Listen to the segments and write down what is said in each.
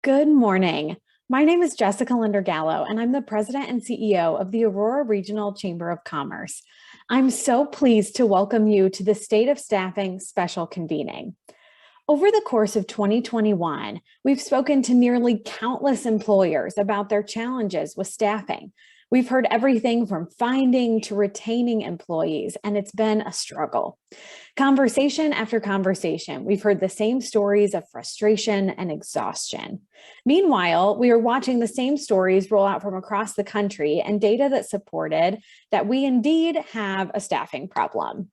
Good morning. My name is Jessica Linder-Gallo, and I'm the President and CEO of the Aurora Regional Chamber of Commerce. I'm so pleased to welcome you to the State of Staffing Special Convening. Over the course of 2021, we've spoken to nearly countless employers about their challenges with staffing. We've heard everything from finding to retaining employees, and it's been a struggle. Conversation after conversation, we've heard the same stories of frustration and exhaustion. Meanwhile, we are watching the same stories roll out from across the country and data that supported that we indeed have a staffing problem.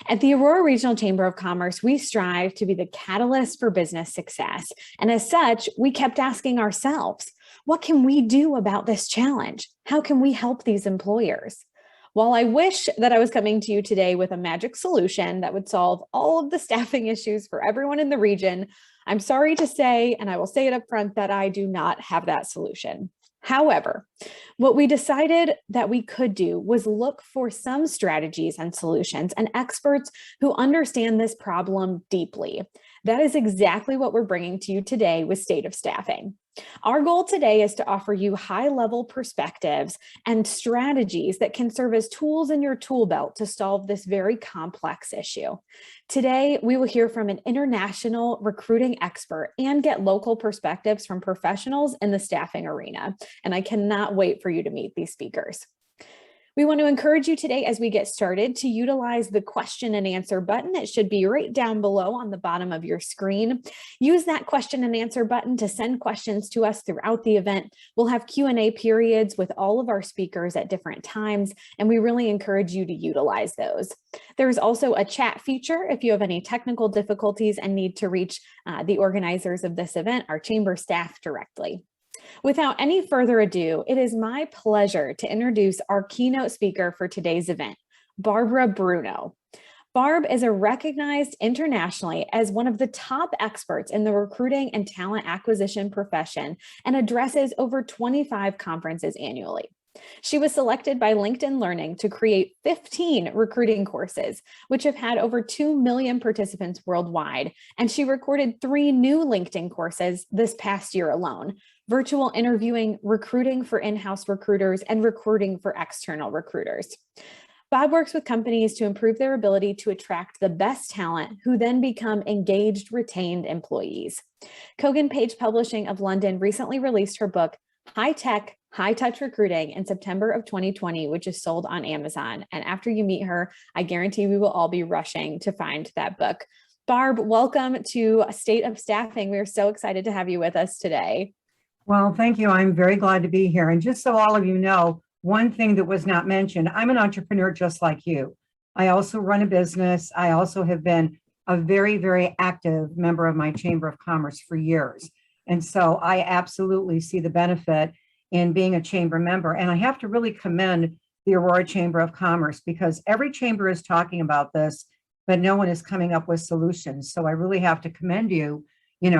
At the Aurora Regional Chamber of Commerce, we strive to be the catalyst for business success. And as such, we kept asking ourselves, what can we do about this challenge? How can we help these employers? While I wish that I was coming to you today with a magic solution that would solve all of the staffing issues for everyone in the region, I'm sorry to say, and I will say it up front, that I do not have that solution. However, what we decided that we could do was look for some strategies and solutions and experts who understand this problem deeply. That is exactly what we're bringing to you today with State of Staffing. Our goal today is to offer you high-level perspectives and strategies that can serve as tools in your tool belt to solve this very complex issue. Today, we will hear from an international recruiting expert and get local perspectives from professionals in the staffing arena. And I cannot wait for you to meet these speakers. We want to encourage you today as we get started to utilize the question and answer button. It should be right down below on the bottom of your screen. Use that question and answer button to send questions to us throughout the event. We'll have Q&A periods with all of our speakers at different times, and we really encourage you to utilize those. There's also a chat feature if you have any technical difficulties and need to reach the organizers of this event, our chamber staff, directly. Without any further ado, it is my pleasure to introduce our keynote speaker for today's event, Barbara Bruno. Barb is recognized internationally as one of the top experts in the recruiting and talent acquisition profession and addresses over 25 conferences annually. She was selected by LinkedIn Learning to create 15 recruiting courses, which have had over 2 million participants worldwide, and she recorded 3 new LinkedIn courses this past year alone: virtual interviewing, recruiting for in-house recruiters, and recruiting for external recruiters. Bob works with companies to improve their ability to attract the best talent who then become engaged, retained employees. Kogan Page Publishing of London recently released her book, High Tech, High Touch Recruiting, in September of 2020, which is sold on Amazon. And after you meet her, I guarantee we will all be rushing to find that book. Barb, welcome to State of Staffing. We are so excited to have you with us today. Well, thank you. I'm very glad to be here. And just so all of you know, one thing that was not mentioned, I'm an entrepreneur just like you. I also run a business. I also have been a very, very active member of my Chamber of Commerce for years. And so I absolutely see the benefit in being a chamber member. And I have to really commend the Aurora Chamber of Commerce, because every chamber is talking about this, but no one is coming up with solutions. So I really have to commend you,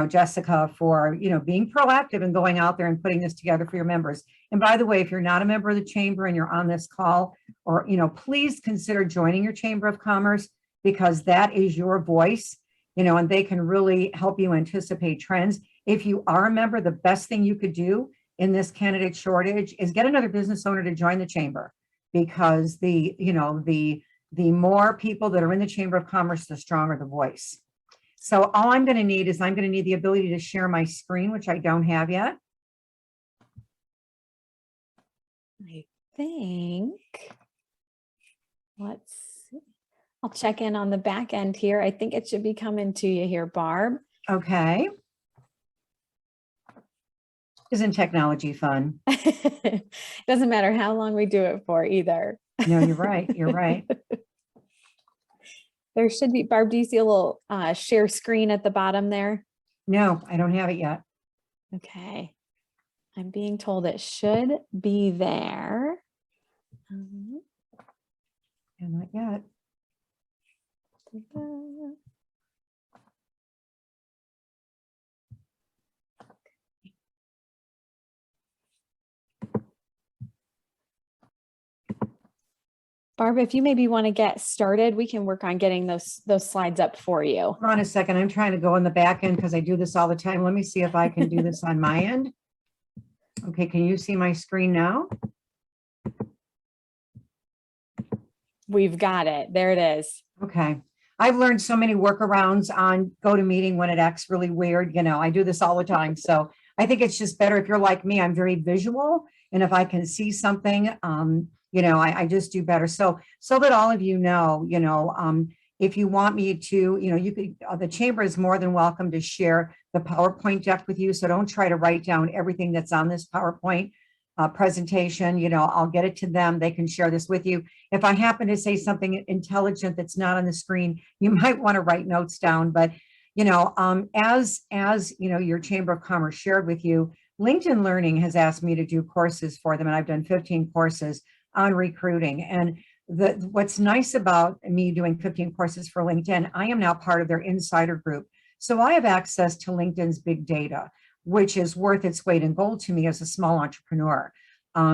Jessica, for, being proactive and going out there and putting this together for your members. And by the way, if you're not a member of the chamber and you're on this call, or, please consider joining your Chamber of Commerce, because that is your voice, and they can really help you anticipate trends. If you are a member, the best thing you could do in this candidate shortage is get another business owner to join the chamber, because the more people that are in the Chamber of Commerce, the stronger the voice. So all I'm going to need is the ability to share my screen, which I don't have yet. I think, let's see. I'll check in on the back end here. I think it should be coming to you here, Barb. Okay. Isn't technology fun? Doesn't matter how long we do it for either. No, you're right. You're right. There should be, Barb, do you see a little share screen at the bottom there? No, I don't have it yet. Okay. I'm being told it should be there. And not yet. Barb, if you maybe want to get started, we can work on getting those slides up for you. Hold on a second. I'm trying to go in the back end because I do this all the time. Let me see if I can do this on my end. Okay, can you see my screen now? We've got it. There it is. Okay. I've learned so many workarounds on GoToMeeting when it acts really weird. You know, I do this all the time. So I think it's just better if you're like me, I'm very visual. And if I can see something, you know, I just do better. So that all of you know, if you want me to, you know, you could, the chamber is more than welcome to share the PowerPoint deck with you. So don't try to write down everything that's on this PowerPoint presentation. You know, I'll get it to them. They can share this with you. If I happen to say something intelligent that's not on the screen, you might want to write notes down. But, you know, as you know, your Chamber of Commerce shared with you, LinkedIn Learning has asked me to do courses for them, and I've done 15 courses on recruiting. And what's nice about me doing 15 courses for LinkedIn, I am now part of their insider group. So I have access to LinkedIn's big data, which is worth its weight in gold to me as a small entrepreneur,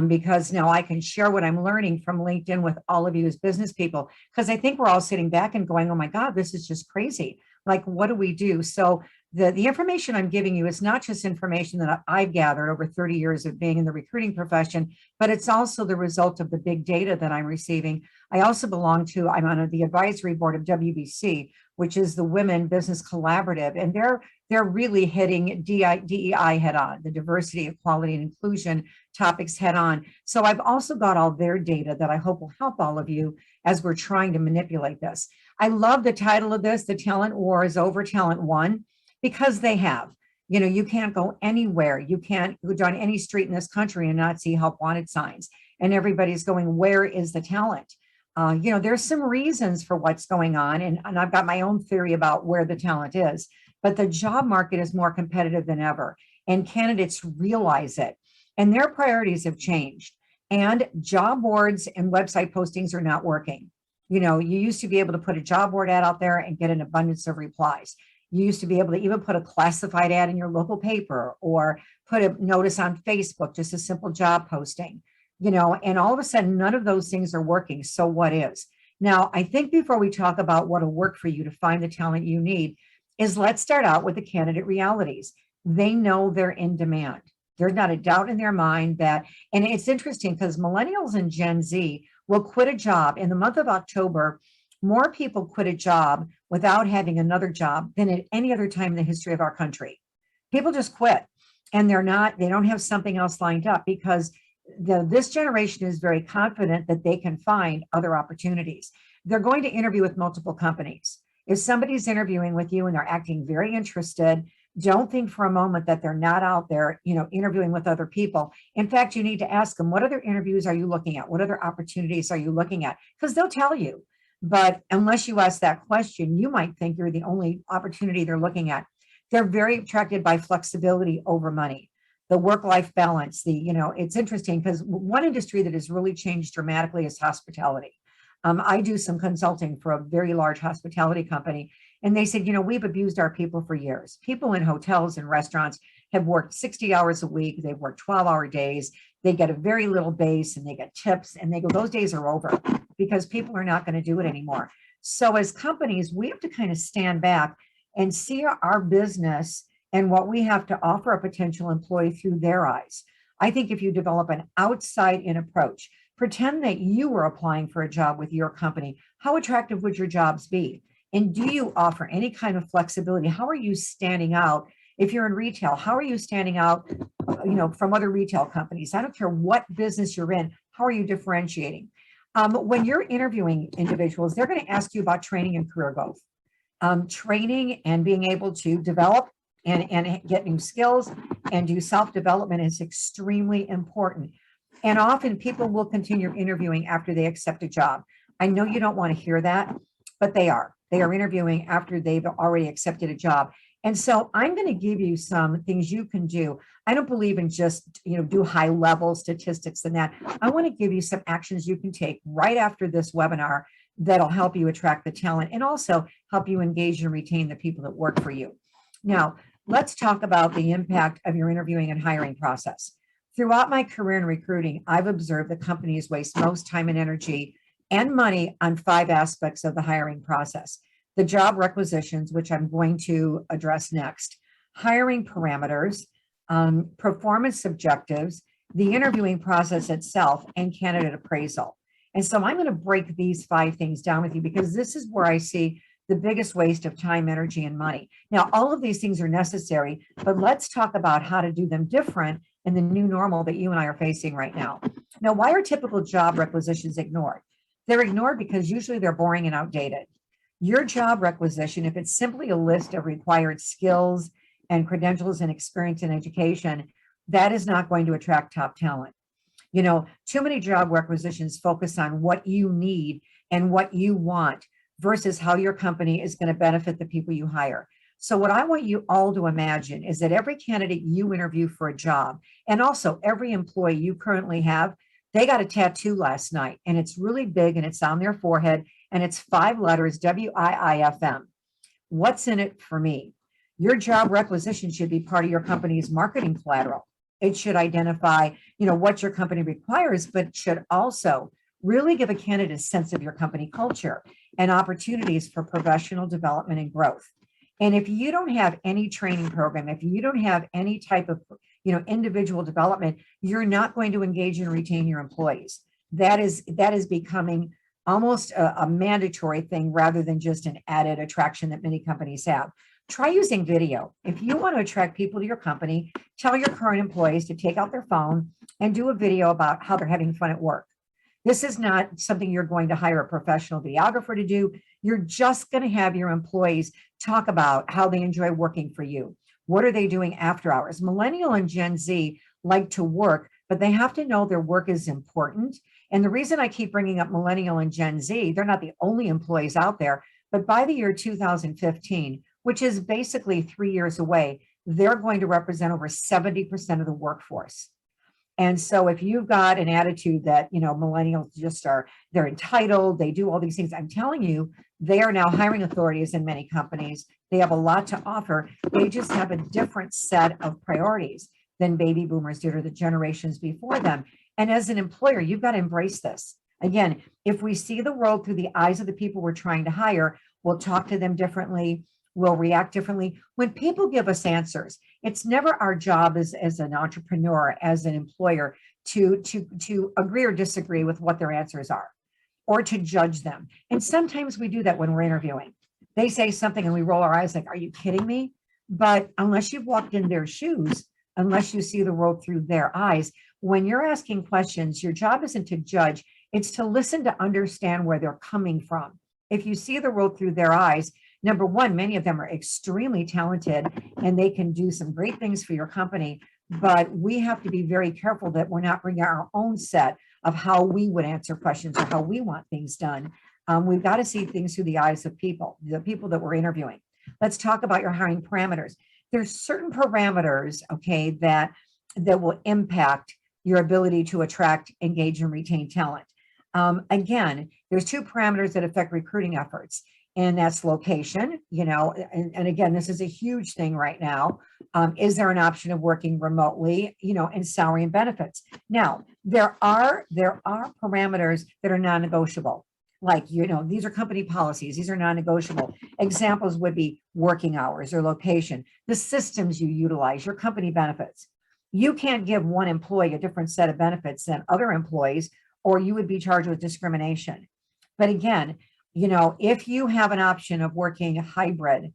because now I can share what I'm learning from LinkedIn with all of you as business people, because I think we're all sitting back and going, oh my God, this is just crazy. Like, what do we do? So the information I'm giving you is not just information that I've gathered over 30 years of being in the recruiting profession, but it's also the result of the big data that I'm receiving. I also I'm on the advisory board of WBC, which is the Women Business Collaborative, and they're really hitting DEI head on, the diversity, equality, and inclusion topics head on. So I've also got all their data that I hope will help all of you as we're trying to manipulate this. I love the title of this, The Talent War is Over, Talent Won, because they have. You know, you can't go anywhere. You can't go down any street in this country and not see help wanted signs. And everybody's going, where is the talent? You know, there's some reasons for what's going on. And I've got my own theory about where the talent is. But the job market is more competitive than ever. And candidates realize it. And their priorities have changed. And job boards and website postings are not working. You know, you used to be able to put a job board ad out there and get an abundance of replies. You used to be able to even put a classified ad in your local paper or put a notice on Facebook, just a simple job posting, you know, and all of a sudden, none of those things are working. So what is? Now, I think before we talk about what'll work for you to find the talent you need is let's start out with the candidate realities. They know they're in demand. There's not a doubt in their mind that, and it's interesting because millennials and Gen Z will quit a job in the month of October. More people quit a job without having another job than at any other time in the history of our country. People just quit and they don't have something else lined up because this generation is very confident that they can find other opportunities. They're going to interview with multiple companies. If somebody's interviewing with you and they're acting very interested, don't think for a moment that they're not out there, you know, interviewing with other people. In fact, you need to ask them, what other interviews are you looking at? What other opportunities are you looking at? Because they'll tell you. But unless you ask that question, you might think you're the only opportunity they're looking at. They're very attracted by flexibility over money, the work-life balance. You know, it's interesting because one industry that has really changed dramatically is hospitality. I do some consulting for a very large hospitality company, and they said, you know, we've abused our people for years. People in hotels and restaurants have worked 60 hours a week. They've worked 12-hour days. They get a very little base and they get tips and they go, those days are over because people are not going to do it anymore. So as companies, we have to kind of stand back and see our business and what we have to offer a potential employee through their eyes. I think if you develop an outside-in approach, pretend that you were applying for a job with your company, how attractive would your jobs be? And do you offer any kind of flexibility? How are you standing out? If you're in retail, how are you standing out, you know, from other retail companies? I don't care what business you're in. How are you differentiating? When you're interviewing individuals, they're going to ask you about training and career growth. Training and being able to develop and get new skills and do self-development is extremely important. And often people will continue interviewing after they accept a job. I know you don't want to hear that, but they are. They are interviewing after they've already accepted a job. And so I'm going to give you some things you can do. I don't believe in just, you know, do high level statistics and that. I want to give you some actions you can take right after this webinar that'll help you attract the talent and also help you engage and retain the people that work for you. Now, let's talk about the impact of your interviewing and hiring process. Throughout my career in recruiting, I've observed that companies waste most time and energy and money on 5 aspects of the hiring process. The job requisitions, which I'm going to address next, hiring parameters, performance objectives, the interviewing process itself, and candidate appraisal. And so I'm going to break these 5 things down with you because this is where I see the biggest waste of time, energy, and money. Now, all of these things are necessary, but let's talk about how to do them different in the new normal that you and I are facing right now. Now, why are typical job requisitions ignored? They're ignored because usually they're boring and outdated. Your job requisition, if it's simply a list of required skills and credentials and experience and education, that is not going to attract top talent. You know, too many job requisitions focus on what you need and what you want versus how your company is going to benefit the people you hire. So what I want you all to imagine is that every candidate you interview for a job, and also every employee you currently have, they got a tattoo last night, and it's really big and it's on their forehead, and it's 5 letters, WIIFM. What's in it for me? Your job requisition should be part of your company's marketing collateral. It should identify, what your company requires, but should also really give a candidate a sense of your company culture and opportunities for professional development and growth. And if you don't have any training program, if you don't have any type of, individual development, you're not going to engage and retain your employees. That is becoming almost a mandatory thing rather than just an added attraction that many companies have. Try using video. If you want to attract people to your company, tell your current employees to take out their phone and do a video about how they're having fun at work. This is not something you're going to hire a professional videographer to do. You're just going to have your employees talk about how they enjoy working for you. What are they doing after hours? Millennial and Gen Z like to work, but they have to know their work is important. And the reason I keep bringing up Millennial and Gen Z, they're not the only employees out there, but by the year 2015, which is basically 3 years away, they're going to represent over 70% of the workforce. And so if you've got an attitude that, millennials they're entitled, they do all these things, I'm telling you, they are now hiring authorities in many companies. They have a lot to offer. They just have a different set of priorities than baby boomers did or the generations before them. And as an employer, you've got to embrace this. Again, if we see the world through the eyes of the people we're trying to hire, we'll talk to them differently. We'll react differently. When people give us answers, it's never our job as an entrepreneur, as an employer, to agree or disagree with what their answers are or to judge them. And sometimes we do that when we're interviewing. They say something and we roll our eyes like, are you kidding me? But unless you've walked in their shoes, unless you see the world through their eyes, when you're asking questions, your job isn't to judge, it's to listen to understand where they're coming from. If you see the world through their eyes, number one, many of them are extremely talented and they can do some great things for your company, but we have to be very careful that we're not bringing our own set of how we would answer questions or how we want things done. We've got to see things through the eyes of people, the people that we're interviewing. Let's talk about your hiring parameters. There's certain parameters, okay, that will impact your ability to attract, engage, and retain talent. Again, there's 2 parameters that affect recruiting efforts. And that's location, and again, this is a huge thing right now. Is there an option of working remotely, and salary and benefits? Now, there are parameters that are non-negotiable. Like, these are company policies. These are non-negotiable. Examples would be working hours or location, the systems you utilize, your company benefits. You can't give one employee a different set of benefits than other employees, or you would be charged with discrimination. But again, if you have an option of working hybrid,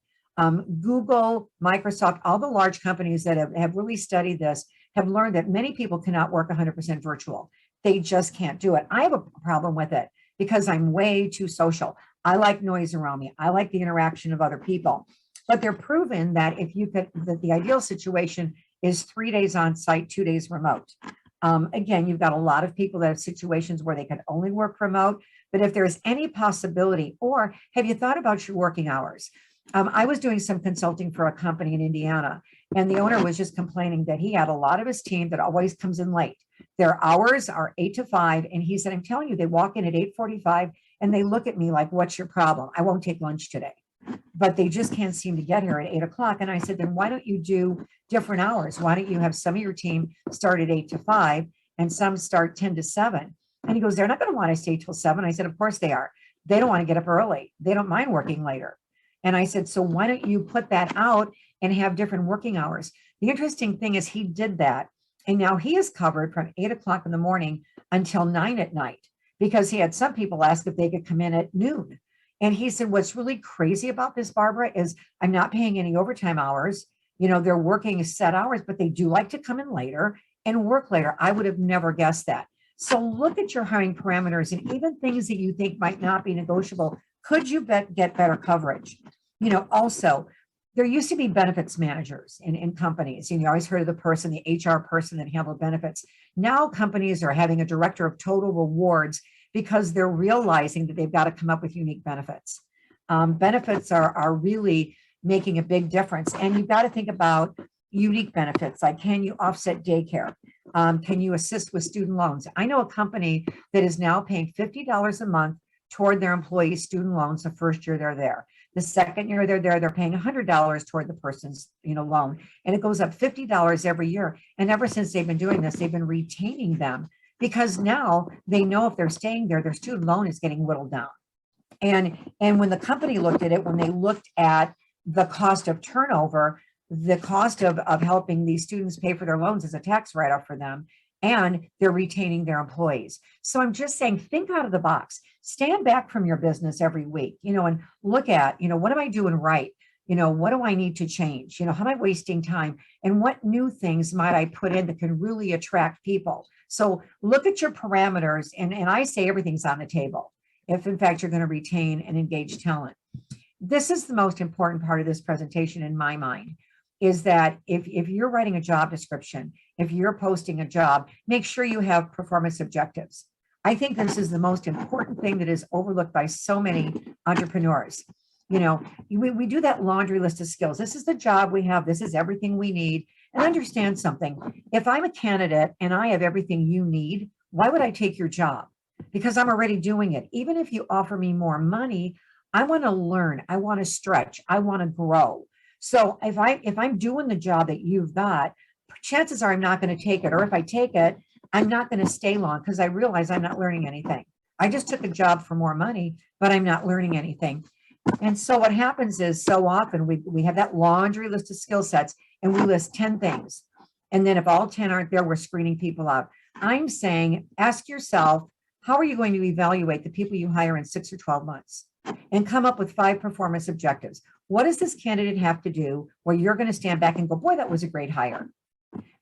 Google, Microsoft, all the large companies that have really studied this have learned that many people cannot work 100% virtual. They just can't do it. I have a problem with it because I'm way too social. I like noise around me. I like the interaction of other people. But they're proven that that the ideal situation is 3 days on site, 2 days remote. Again, you've got a lot of people that have situations where they can only work remote. But if there's any possibility, or have you thought about your working hours? I was doing some consulting for a company in Indiana, and the owner was just complaining that he had a lot of his team that always comes in late. Their hours are 8 to 5. And he said, I'm telling you, they walk in at 8:45 and they look at me like, what's your problem? I won't take lunch today. But they just can't seem to get here at 8 o'clock. And I said, then why don't you do different hours? Why don't you have some of your team start at 8 to 5 and some start 10 to 7? And he goes, they're not going to want to stay till 7. I said, of course they are. They don't want to get up early. They don't mind working later. And I said, so why don't you put that out and have different working hours? The interesting thing is he did that. And now he is covered from 8 o'clock in the morning until 9 at night, because he had some people ask if they could come in at noon. And he said, what's really crazy about this, Barbara, is I'm not paying any overtime hours. You know, they're working set hours, but they do like to come in later and work later. I would have never guessed that. So look at your hiring parameters, and even things that you think might not be negotiable. Could you get better coverage? You know, also, there used to be benefits managers in companies. You always heard of the person, the HR person that handled benefits. Now companies are having a director of total rewards because they're realizing that they've got to come up with unique benefits. Benefits are really making a big difference. And you've got to think about unique benefits, like can you offset daycare? Can you assist with student loans? I know a company that is now paying $50 a month toward their employees' student loans the first year they're there. The second year they're there, they're paying $100 toward the person's loan, and it goes up $50 every year. And ever since they've been doing this, they've been retaining them, because now they know if they're staying there, their student loan is getting whittled down. And when the company looked at it, when they looked at the cost of turnover, the cost of helping these students pay for their loans is a tax write-off for them, and they're retaining their employees. So I'm just saying, think out of the box, stand back from your business every week, and look at, what am I doing right? What do I need to change? How am I wasting time? And what new things might I put in that can really attract people? So look at your parameters, and I say everything's on the table if in fact you're going to retain and engage talent. This is the most important part of this presentation in my mind, is that if you're writing a job description, if you're posting a job, make sure you have performance objectives. I think this is the most important thing that is overlooked by so many entrepreneurs. We do that laundry list of skills. This is the job we have. This is everything we need. And understand something. If I'm a candidate and I have everything you need, why would I take your job? Because I'm already doing it. Even if you offer me more money, I want to learn. I want to stretch. I want to grow. So if I'm doing the job that you've got, chances are I'm not going to take it. Or if I take it, I'm not going to stay long, because I realize I'm not learning anything. I just took a job for more money, but I'm not learning anything. And so what happens is, so often we have that laundry list of skill sets, and we list 10 things. And then if all 10 aren't there, we're screening people out. I'm saying, ask yourself, how are you going to evaluate the people you hire in 6 or 12 months? And come up with 5 performance objectives. What does this candidate have to do where you're going to stand back and go, boy, that was a great hire?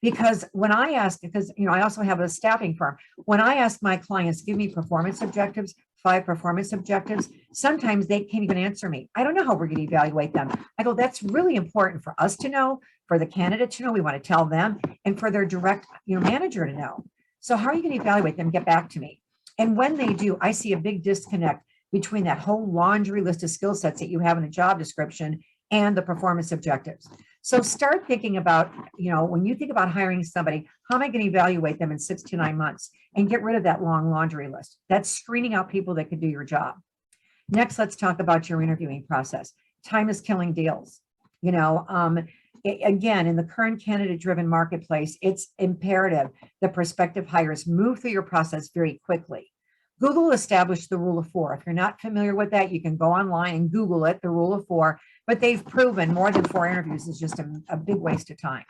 Because when I ask, because I also have a staffing firm, when I ask my clients, give me performance objectives, 5 performance objectives, sometimes they can't even answer me. I don't know how we're going to evaluate them. I go, that's really important for us to know, for the candidate to know, we want to tell them, and for their direct manager to know. So how are you going to evaluate them? Get back to me. And when they do, I see a big disconnect between that whole laundry list of skill sets that you have in a job description and the performance objectives. So start thinking about, when you think about hiring somebody, how am I going to evaluate them in 6 to 9 months, and get rid of that long laundry list? That's screening out people that could do your job. Next, let's talk about your interviewing process. Time is killing deals. Again, in the current candidate-driven marketplace, it's imperative that prospective hires move through your process very quickly. Google established the rule of 4. If you're not familiar with that, you can go online and Google it, the rule of 4, but they've proven more than 4 interviews is just a big waste of time.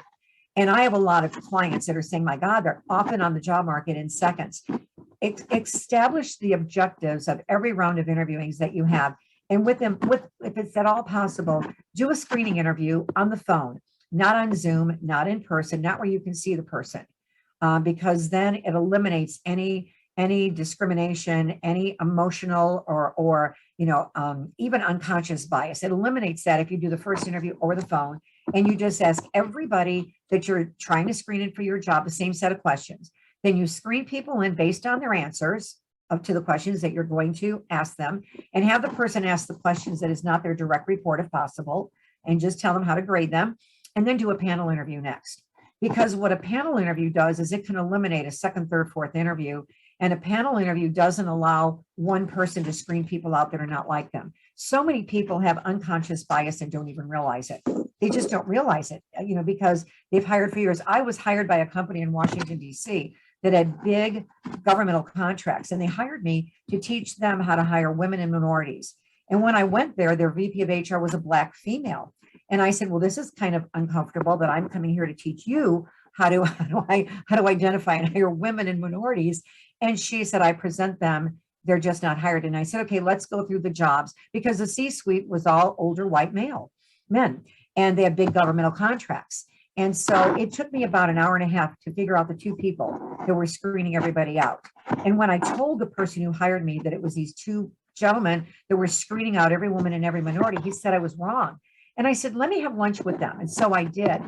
And I have a lot of clients that are saying, my God, they're often on the job market in seconds. Establish the objectives of every round of interviewings that you have. And with them, if it's at all possible, do a screening interview on the phone, not on Zoom, not in person, not where you can see the person, because then it eliminates any discrimination, any emotional or even unconscious bias. It eliminates that if you do the first interview over the phone and you just ask everybody that you're trying to screen in for your job the same set of questions. Then you screen people in based on their answers up to the questions that you're going to ask them, and have the person ask the questions that is not their direct report if possible, and just tell them how to grade them, and then do a panel interview next. Because what a panel interview does is it can eliminate a second, third, fourth interview. And a panel interview doesn't allow one person to screen people out that are not like them. So many people have unconscious bias and don't even realize it. They just don't realize it, because they've hired for years. I was hired by a company in Washington, D.C. that had big governmental contracts, and they hired me to teach them how to hire women and minorities. And when I went there, their VP of HR was a Black female. And I said, well, this is kind of uncomfortable that I'm coming here to teach you how to identify and hire women and minorities. And she said, I present them, they're just not hired. And I said, okay, let's go through the jobs, because the C-suite was all older white men, and they had big governmental contracts. And so it took me about an hour and a half to figure out the two people that were screening everybody out. And when I told the person who hired me that it was these two gentlemen that were screening out every woman and every minority, he said I was wrong. And I said, let me have lunch with them. And so I did.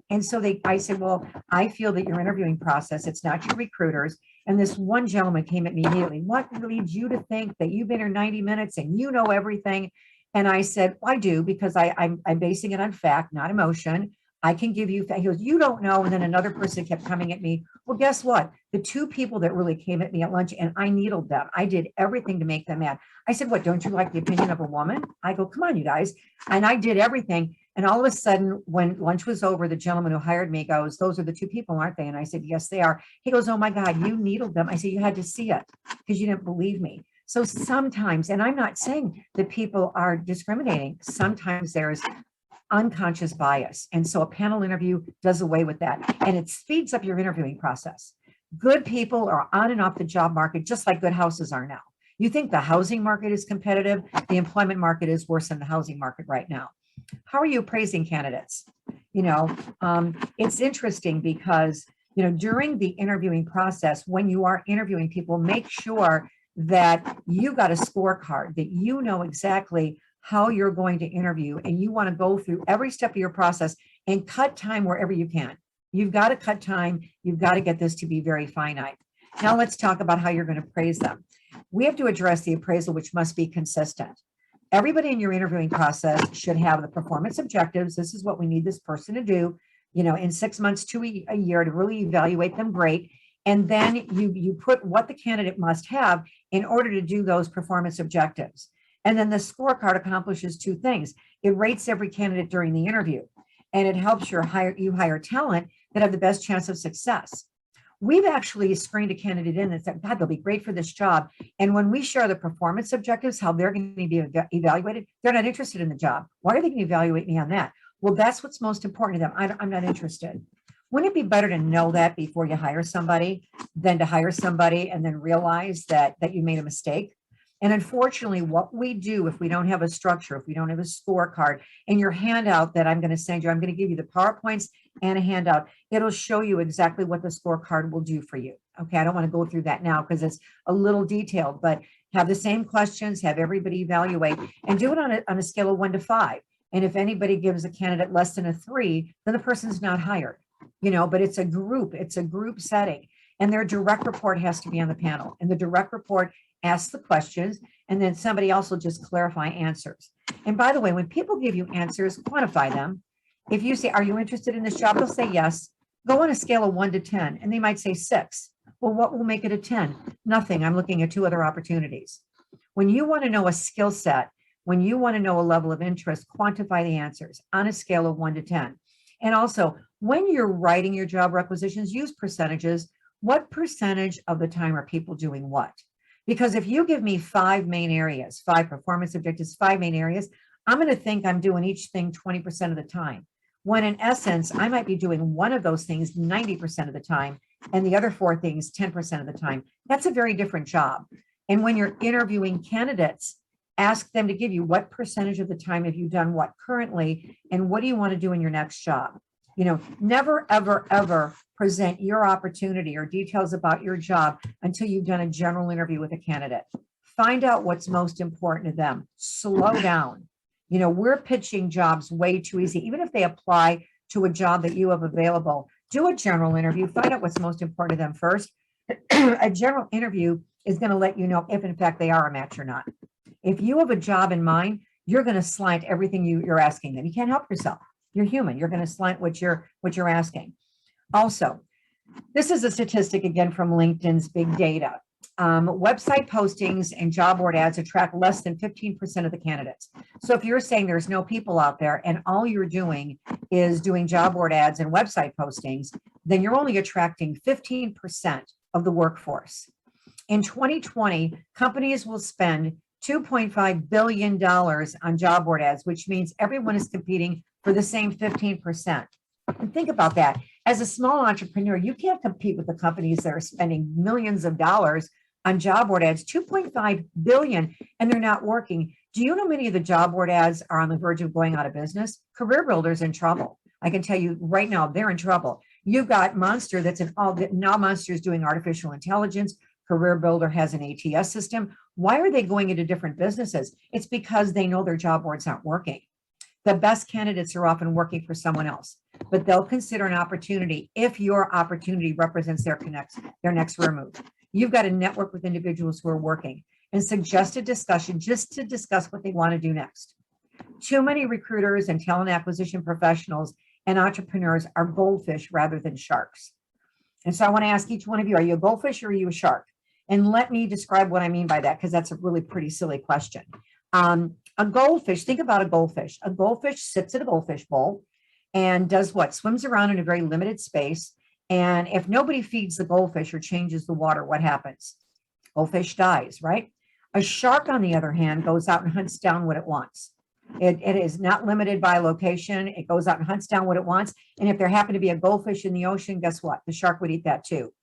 And so I said, well, I feel that your interviewing process, it's not your recruiters. And this one gentleman came at me immediately. What leads you to think that you've been here 90 minutes and you know everything? And I said, well, I do, because I'm basing it on fact, not emotion. I can give you, he goes, you don't know. And then another person kept coming at me. Well, guess what? The two people that really came at me at lunch, and I needled them. I did everything to make them mad. I said, what, don't you like the opinion of a woman? I go, come on, you guys. And I did everything. And all of a sudden, when lunch was over, the gentleman who hired me goes, those are the two people, aren't they? And I said, yes, they are. He goes, oh my God, you needled them. I said, you had to see it because you didn't believe me. So sometimes, and I'm not saying that people are discriminating, sometimes there's unconscious bias. And so a panel interview does away with that. And it speeds up your interviewing process. Good people are on and off the job market, just like good houses are now. You think the housing market is competitive? The employment market is worse than the housing market right now. How are you appraising candidates? It's interesting because, during the interviewing process, when you are interviewing people, make sure that you got a scorecard, that you know exactly how you're going to interview, and you want to go through every step of your process and cut time wherever you can. You've got to cut time. You've got to get this to be very finite. Now let's talk about how you're going to praise them. We have to address the appraisal, which must be consistent. Everybody in your interviewing process should have the performance objectives. This is what we need this person to do, in 6 months to a year to really evaluate them. Great. And then you put what the candidate must have in order to do those performance objectives. And then the scorecard accomplishes two things. It rates every candidate during the interview, and it helps you hire talent that have the best chance of success. We've actually screened a candidate in and said, God, they'll be great for this job. And when we share the performance objectives, how they're going to be evaluated, they're not interested in the job. Why are they going to evaluate me on that? Well, that's what's most important to them. I'm not interested. Wouldn't it be better to know that before you hire somebody than to hire somebody and then realize that you made a mistake? And unfortunately, what we do if we don't have a structure, if we don't have a scorecard, and your handout that I'm going to send you, I'm going to give you the PowerPoints and a handout. It'll show you exactly what the scorecard will do for you. Okay, I don't want to go through that now because it's a little detailed, but have the same questions, have everybody evaluate, and do it on a scale of 1 to 5. And if anybody gives a candidate less than a 3, then the person's not hired. But it's a group setting, and their direct report has to be on the panel, and the direct report asks the questions, and then somebody else will just clarify answers. And by the way, when people give you answers, quantify them. If you say, are you interested in this job? They'll say yes. Go on a scale of 1 to 10, and they might say 6. Well, what will make it a 10? Nothing. I'm looking at 2 other opportunities. When you want to know a skill set, when you want to know a level of interest, quantify the answers on a scale of 1 to 10. And also, when you're writing your job requisitions, use percentages. What percentage of the time are people doing what? Because if you give me 5 main areas, 5 performance objectives, 5 main areas, I'm going to think I'm doing each thing 20% of the time. When in essence, I might be doing one of those things 90% of the time and the other 4 things 10% of the time. That's a very different job. And when you're interviewing candidates, ask them to give you what percentage of the time have you done what currently, and what do you want to do in your next job? Never, ever, ever present your opportunity or details about your job until you've done a general interview with a candidate. Find out what's most important to them. Slow down. We're pitching jobs way too easy. Even if they apply to a job that you have available, do a general interview. Find out what's most important to them first. A general interview is going to let you know if, in fact, they are a match or not. If you have a job in mind, you're going to slant everything you're asking them. You can't help yourself. You're human. You're going to slant what you're asking. Also, this is a statistic again from LinkedIn's big data. Website postings and job board ads attract less than 15% of the candidates. So if you're saying there's no people out there and all you're doing is doing job board ads and website postings, then you're only attracting 15% of the workforce. In 2020, companies will spend $2.5 billion on job board ads, which means everyone is competing for the same 15%. And think about that. As a small entrepreneur, you can't compete with the companies that are spending millions of dollars on job board ads, 2.5 billion, and they're not working. Do you know many of the job board ads are on the verge of going out of business? Career Builder's in trouble. I can tell you right now, they're in trouble. You've got Monster now Monster is doing artificial intelligence. Career Builder has an ATS system. Why are they going into different businesses? It's because they know their job boards aren't working. The best candidates are often working for someone else, but they'll consider an opportunity if your opportunity represents their next career move. You've got to network with individuals who are working and suggest a discussion just to discuss what they want to do next. Too many recruiters and talent acquisition professionals and entrepreneurs are goldfish rather than sharks. And so I want to ask each one of you, are you a goldfish or are you a shark? And let me describe what I mean by that, because that's a really pretty silly question. A goldfish, think about a goldfish. A goldfish sits in a goldfish bowl and does what? Swims around in a very limited space. And if nobody feeds the goldfish or changes the water, what happens? Goldfish dies, right? A shark, on the other hand, goes out and hunts down what it wants. It is not limited by location. It goes out and hunts down what it wants. And if there happened to be a goldfish in the ocean, guess what? The shark would eat that too.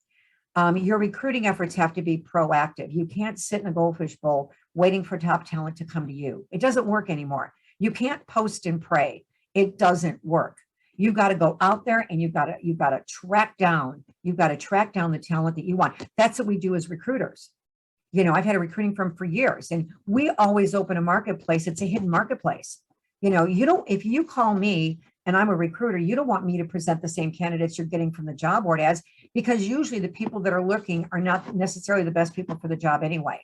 Your recruiting efforts have to be proactive. You can't sit in a goldfish bowl waiting for top talent to come to you. It doesn't work anymore. You can't post and pray. It doesn't work. You've got to go out there and you've got to track down the talent that you want. That's what we do as recruiters. You know, I've had a recruiting firm for years, and we always open a marketplace. It's a hidden marketplace. You know, if you call me and I'm a recruiter, you don't want me to present the same candidates you're getting from the job board ads, because usually the people that are looking are not necessarily the best people for the job anyway.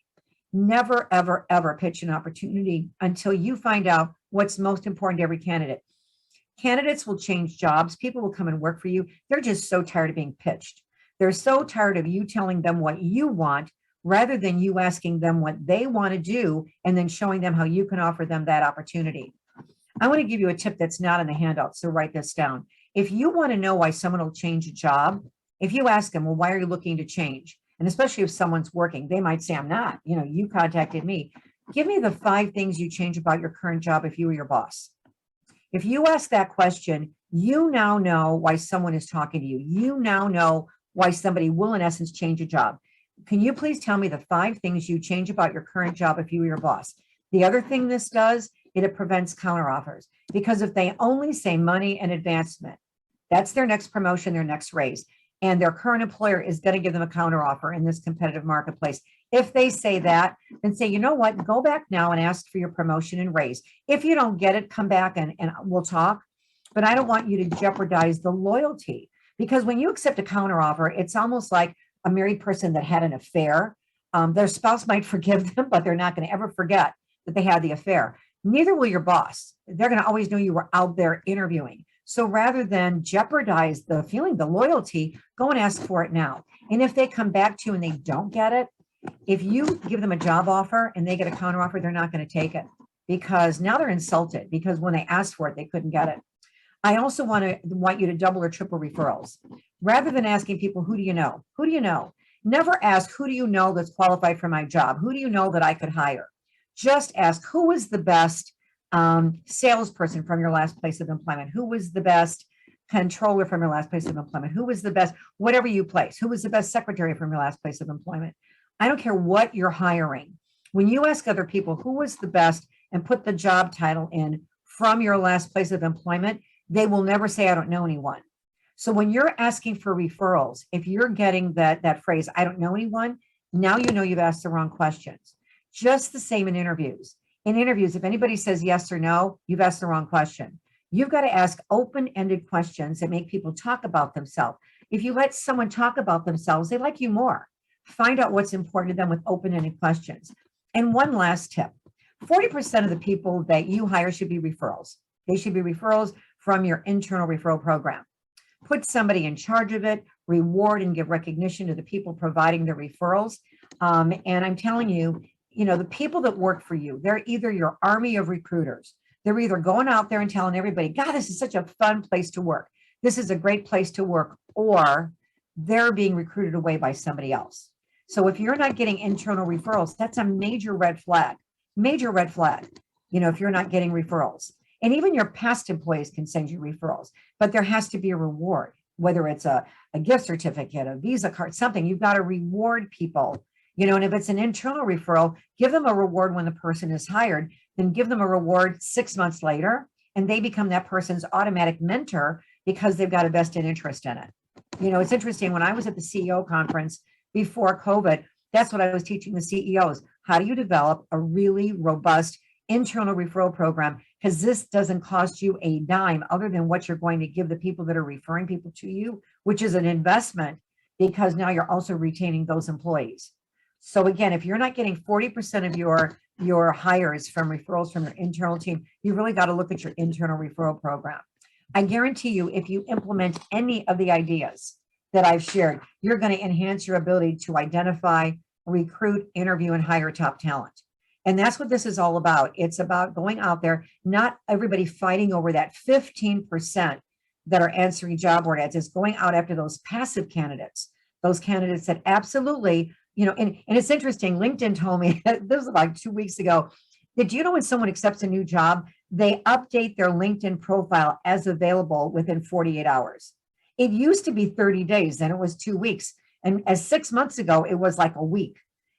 Never, ever, ever pitch an opportunity until you find out what's most important to every candidate. Candidates will change jobs. People will come and work for you. They're just so tired of being pitched. They're so tired of you telling them what you want rather than you asking them what they want to do and then showing them how you can offer them that opportunity. I want to give you a tip that's not in the handout, so write this down. If you want to know why someone will change a job, if you ask them, well, why are you looking to change? And especially if someone's working, they might say, I'm not, you contacted me. Give me the 5 things you change about your current job if you were your boss. If you ask that question, you now know why someone is talking to you. You now know why somebody will, in essence, change a job. Can you please tell me the 5 things you change about your current job if you were your boss? The other thing this does, it prevents counteroffers, because if they only say money and advancement, that's their next promotion, their next raise, and their current employer is going to give them a counteroffer in this competitive marketplace. If they say that, then say, you know what, go back now and ask for your promotion and raise. If you don't get it, come back and we'll talk. But I don't want you to jeopardize the loyalty, because when you accept a counteroffer, it's almost like a married person that had an affair. Their spouse might forgive them, but they're not going to ever forget that they had the affair. Neither will your boss. They're going to always know you were out there interviewing. So rather than jeopardize the feeling, the loyalty, go and ask for it now. And if they come back to you and they don't get it, if you give them a job offer and they get a counteroffer, they're not going to take it, because now they're insulted, because when they asked for it, they couldn't get it. I also want you to double or triple referrals. Rather than asking people, who do you know? Who do you know? Never ask, who do you know that's qualified for my job? Who do you know that I could hire? Just ask, who was the best salesperson from your last place of employment? Who was the best controller from your last place of employment? Who was the best, whatever you place? Who was the best secretary from your last place of employment? I don't care what you're hiring. When you ask other people who was the best and put the job title in from your last place of employment, they will never say, I don't know anyone. So when you're asking for referrals, if you're getting that phrase, I don't know anyone, now you know you've asked the wrong questions. Just the same in interviews. In interviews, if anybody says yes or no, you've asked the wrong question. You've got to ask open-ended questions that make people talk about themselves. If you let someone talk about themselves, they like you more. Find out what's important to them with open-ended questions. And one last tip, 40% of the people that you hire should be referrals. They should be referrals from your internal referral program. Put somebody in charge of it, reward and give recognition to the people providing the referrals. And I'm telling you, the people that work for you, they're either your army of recruiters. They're either going out there and telling everybody, God, this is such a fun place to work. This is a great place to work. Or they're being recruited away by somebody else. So if you're not getting internal referrals, that's a major red flag, if you're not getting referrals. And even your past employees can send you referrals, but there has to be a reward, whether it's a gift certificate, a Visa card, something. You've got to reward people, and if it's an internal referral, give them a reward when the person is hired, then give them a reward 6 months later, and they become that person's automatic mentor because they've got a vested interest in it. It's interesting. When I was at the CEO conference before COVID, that's what I was teaching the CEOs. How do you develop a really robust internal referral program? Because this doesn't cost you a dime other than what you're going to give the people that are referring people to you, which is an investment, because now you're also retaining those employees. So again, if you're not getting 40% of your hires from referrals from your internal team, you really got to look at your internal referral program. I guarantee you, if you implement any of the ideas that I've shared, you're going to enhance your ability to identify, recruit, interview, and hire top talent. And that's what this is all about. It's about going out there, not everybody fighting over that 15% that are answering job board ads. It's going out after those passive candidates, those candidates that absolutely, and it's interesting. LinkedIn told me, this was like 2 weeks ago, that when someone accepts a new job, they update their LinkedIn profile as available within 48 hours. It used to be 30 days, then it was 2 weeks. And as 6 months ago, it was like a week.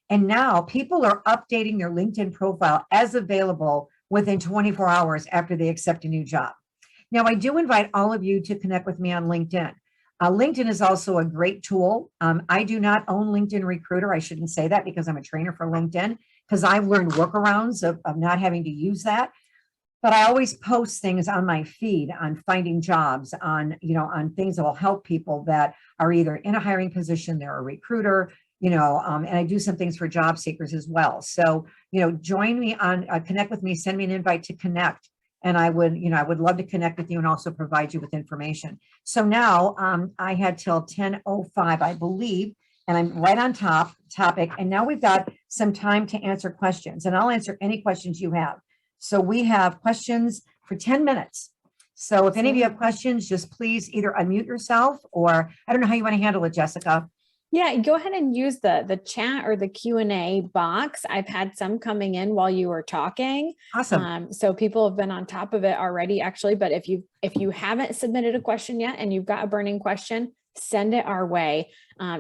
And now people are updating their LinkedIn profile as available within 24 hours after they accept a new job. Now, I do invite all of you to connect with me on LinkedIn. LinkedIn is also a great tool. I do not own LinkedIn Recruiter. I shouldn't say that because I'm a trainer for LinkedIn, because I've learned workarounds of not having to use that. But I always post things on my feed on finding jobs, on things that will help people that are either in a hiring position, they're a recruiter, and I do some things for job seekers as well. So, join me on, connect with me, send me an invite to connect. And I would love to connect with you and also provide you with information. So now I had till 10:05, I believe, and I'm right on topic. And now we've got some time to answer questions, and I'll answer any questions you have. So we have questions for 10 minutes. So if any of you have questions, just please either unmute yourself, or I don't know how you want to handle it, Jessica. Yeah, go ahead and use the chat or the Q&A box. I've had some coming in while you were talking. Awesome. So people have been on top of it already, actually. But if you haven't submitted a question yet and you've got a burning question, send it our way.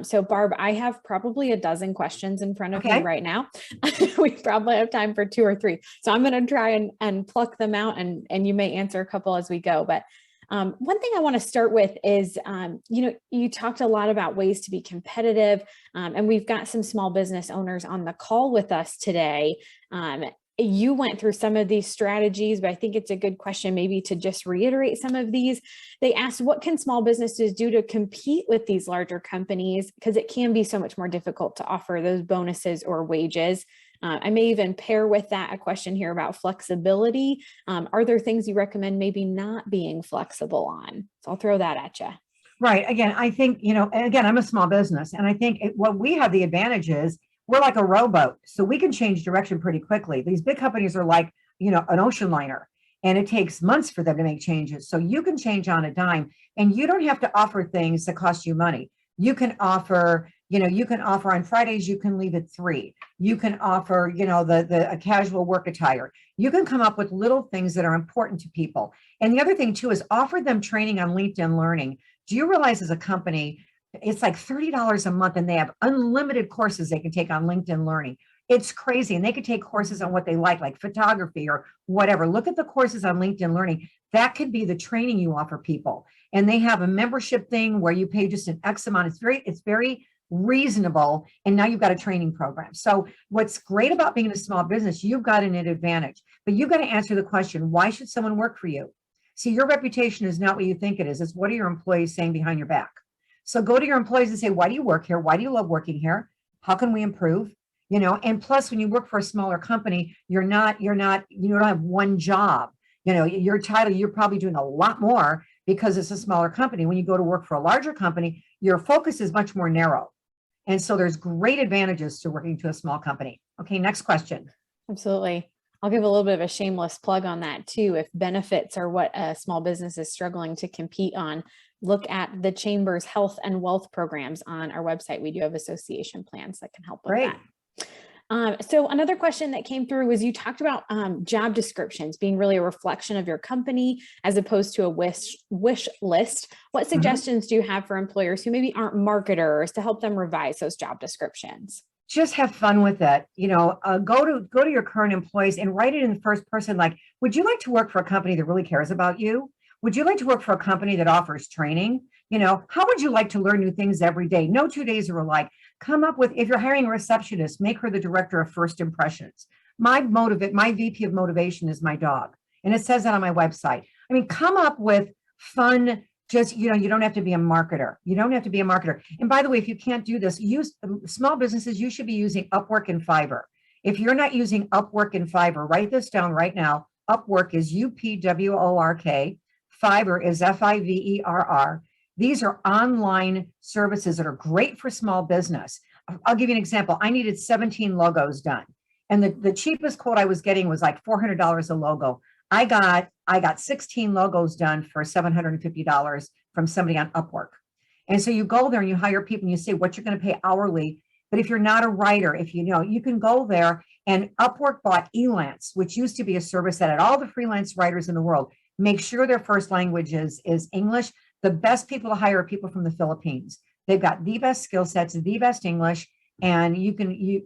So Barb, I have probably a dozen questions in front of me right now. We probably have time for 2 or 3. So I'm going to try and pluck them out, and you may answer a couple as we go. But one thing I want to start with is, you talked a lot about ways to be competitive, and we've got some small business owners on the call with us today. You went through some of these strategies, but I think it's a good question maybe to just reiterate some of these. They asked, what can small businesses do to compete with these larger companies? Because it can be so much more difficult to offer those bonuses or wages. I may even pair with that a question here about flexibility. Are there things you recommend maybe not being flexible on? So I'll throw that at you. Right. Again, I think, again, I'm a small business, and I think what we have the advantage is we're like a rowboat, so we can change direction pretty quickly. These big companies are like, an ocean liner, and it takes months for them to make changes. So you can change on a dime, and you don't have to offer things that cost you money. You can offer, on Fridays, you can leave at 3. You can offer, a casual work attire. You can come up with little things that are important to people. And the other thing too is offer them training on LinkedIn Learning. Do you realize as a company, it's like $30 a month, and they have unlimited courses they can take on LinkedIn Learning. It's crazy. And they could take courses on what they like photography or whatever. Look at the courses on LinkedIn Learning. That could be the training you offer people. And they have a membership thing where you pay just an X amount. It's very reasonable. And now you've got a training program. So what's great about being in a small business, you've got an advantage, but you've got to answer the question, why should someone work for you? See, your reputation is not what you think it is. It's what are your employees saying behind your back? So go to your employees and say, why do you work here? Why do you love working here? How can we improve? And plus when you work for a smaller company, you don't have one job. Your title, you're probably doing a lot more because it's a smaller company. When you go to work for a larger company, your focus is much more narrow. And so there's great advantages to working to a small company. Okay, next question. Absolutely. I'll give a little bit of a shameless plug on that too. If benefits are what a small business is struggling to compete on, look at the Chamber's health and wealth programs on our website. We do have association plans that can help with Great. that. So another question that came through was you talked about job descriptions being really a reflection of your company as opposed to a wish list. What suggestions do you have for employers who maybe aren't marketers to help them revise those job descriptions? Just have fun with it. Go to your current employees and write it in the first person. Like, would you like to work for a company that really cares about you? Would you like to work for a company that offers training? How would you like to learn new things every day? No 2 days are alike. Come up with, if you're hiring a receptionist, make her the director of first impressions. My VP of motivation is my dog. And it says that on my website. I mean, come up with fun. Just, you don't have to be a marketer. You don't have to be a marketer. And by the way, if you can't do this, use small businesses, you should be using Upwork and Fiverr. If you're not using Upwork and Fiverr, write this down right now. Upwork is UPWORK. Fiverr is FIVERR. These are online services that are great for small business. I'll give you an example. I needed 17 logos done. And the cheapest quote I was getting was like $400 a logo. I got 16 logos done for $750 from somebody on Upwork. And so you go there and you hire people and you say what you're going to pay hourly. But if you're not a writer, you can go there, and Upwork bought Elance, which used to be a service that had all the freelance writers in the world. Make sure their first language is English. The best people to hire are people from the Philippines. They've got the best skill sets, the best English, and you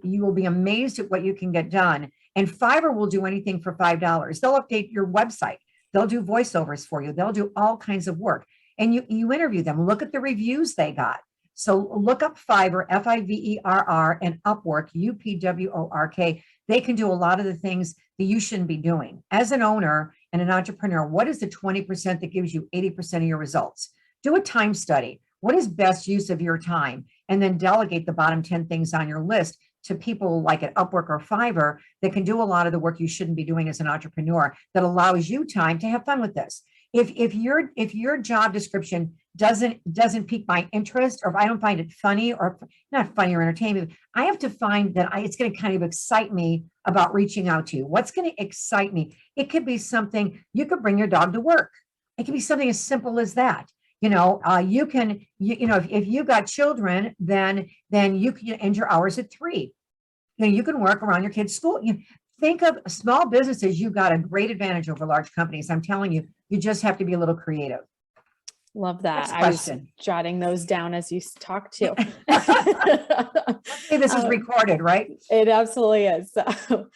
will be amazed at what you can get done. And Fiverr will do anything for $5. They'll update your website. They'll do voiceovers for you. They'll do all kinds of work. And you interview them. Look at the reviews they got. So look up Fiverr, FIVERR, and Upwork, UPWORK. They can do a lot of the things that you shouldn't be doing. As an owner and an entrepreneur, what is the 20% that gives you 80% of your results? Do a time study. What is best use of your time? And then delegate the bottom 10 things on your list to people like at Upwork or Fiverr that can do a lot of the work you shouldn't be doing as an entrepreneur, that allows you time to have fun with this. If your job description doesn't pique my interest, or if I don't find it funny, or not funny or entertaining, I have to find that it's going to kind of excite me about reaching out to you. What's going to excite me? It could be something, you could bring your dog to work. It could be something as simple as that. If you've got children, then you can end your hours at 3. You can work around your kids' school. Think of small businesses. You've got a great advantage over large companies. I'm telling you, you just have to be a little creative. Love that. I was jotting those down as you talked too. Hey, this is recorded, right? It absolutely is. So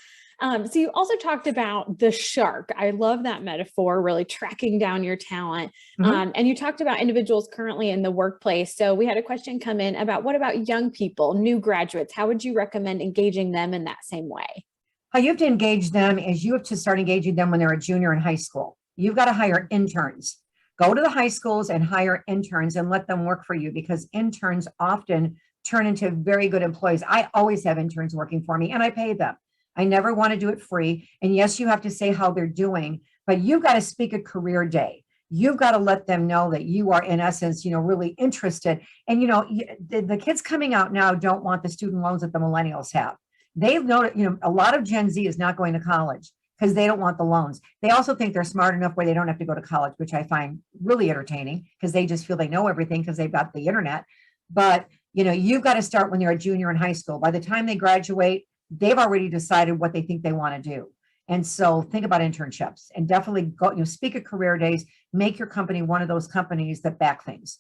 you also talked about the shark. I love that metaphor, really tracking down your talent. And you talked about individuals currently in the workplace. So we had a question come in about, what about young people, new graduates? How would you recommend engaging them in that same way? How you have to engage them is you have to start engaging them when they're a junior in high school. You've got to hire interns. Go to the high schools and hire interns and let them work for you, because interns often turn into very good employees. I always have interns working for me, and I pay them. I never want to do it free. And yes, you have to say how they're doing, but you've got to speak at career day. You've got to let them know that you are, in essence, really interested. And, the kids coming out now don't want the student loans that the millennials have. They've noticed, a lot of Gen Z is not going to college because they don't want the loans. They also think they're smart enough where they don't have to go to college, which I find really entertaining, because they just feel they know everything because they've got the internet. But, you've got to start when they're a junior in high school. By the time they graduate, they've already decided what they think they want to do. And so think about internships, and definitely go, speak at career days, make your company one of those companies that back things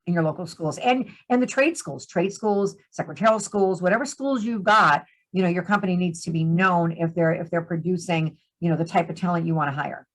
in your local schools, and the trade schools, secretarial schools, whatever schools you've got, your company needs to be known if they're producing, the type of talent you want to hire.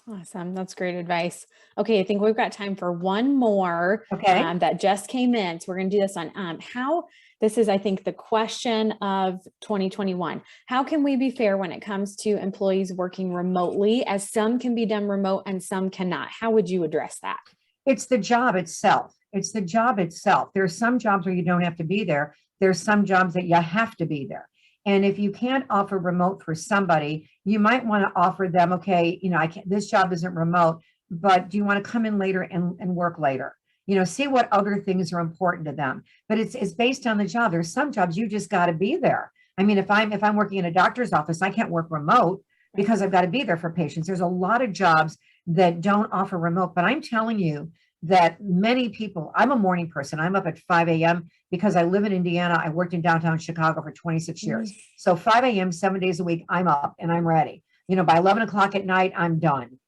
Awesome. That's great advice. Okay. I think we've got time for one more that just came in. So we're going to do this on how this is, I think, the question of 2021. How can we be fair when it comes to employees working remotely, as some can be done remote and some cannot? How would you address that? It's the job itself. There's some jobs where you don't have to be there. There's some jobs that you have to be there. And if you can't offer remote for somebody, you might want to offer them, okay, this job isn't remote, but do you want to come in later and work later? See what other things are important to them. But it's based on the job. There's some jobs you just got to be there. I mean, if I'm working in a doctor's office, I can't work remote because I've got to be there for patients. There's a lot of jobs that don't offer remote, but I'm telling you that many people, I'm a morning person. I'm up at 5 a.m. because I live in Indiana. I worked in downtown Chicago for 26 years. So 5 a.m., 7 days a week, I'm up and I'm ready. By 11 o'clock at night, I'm done,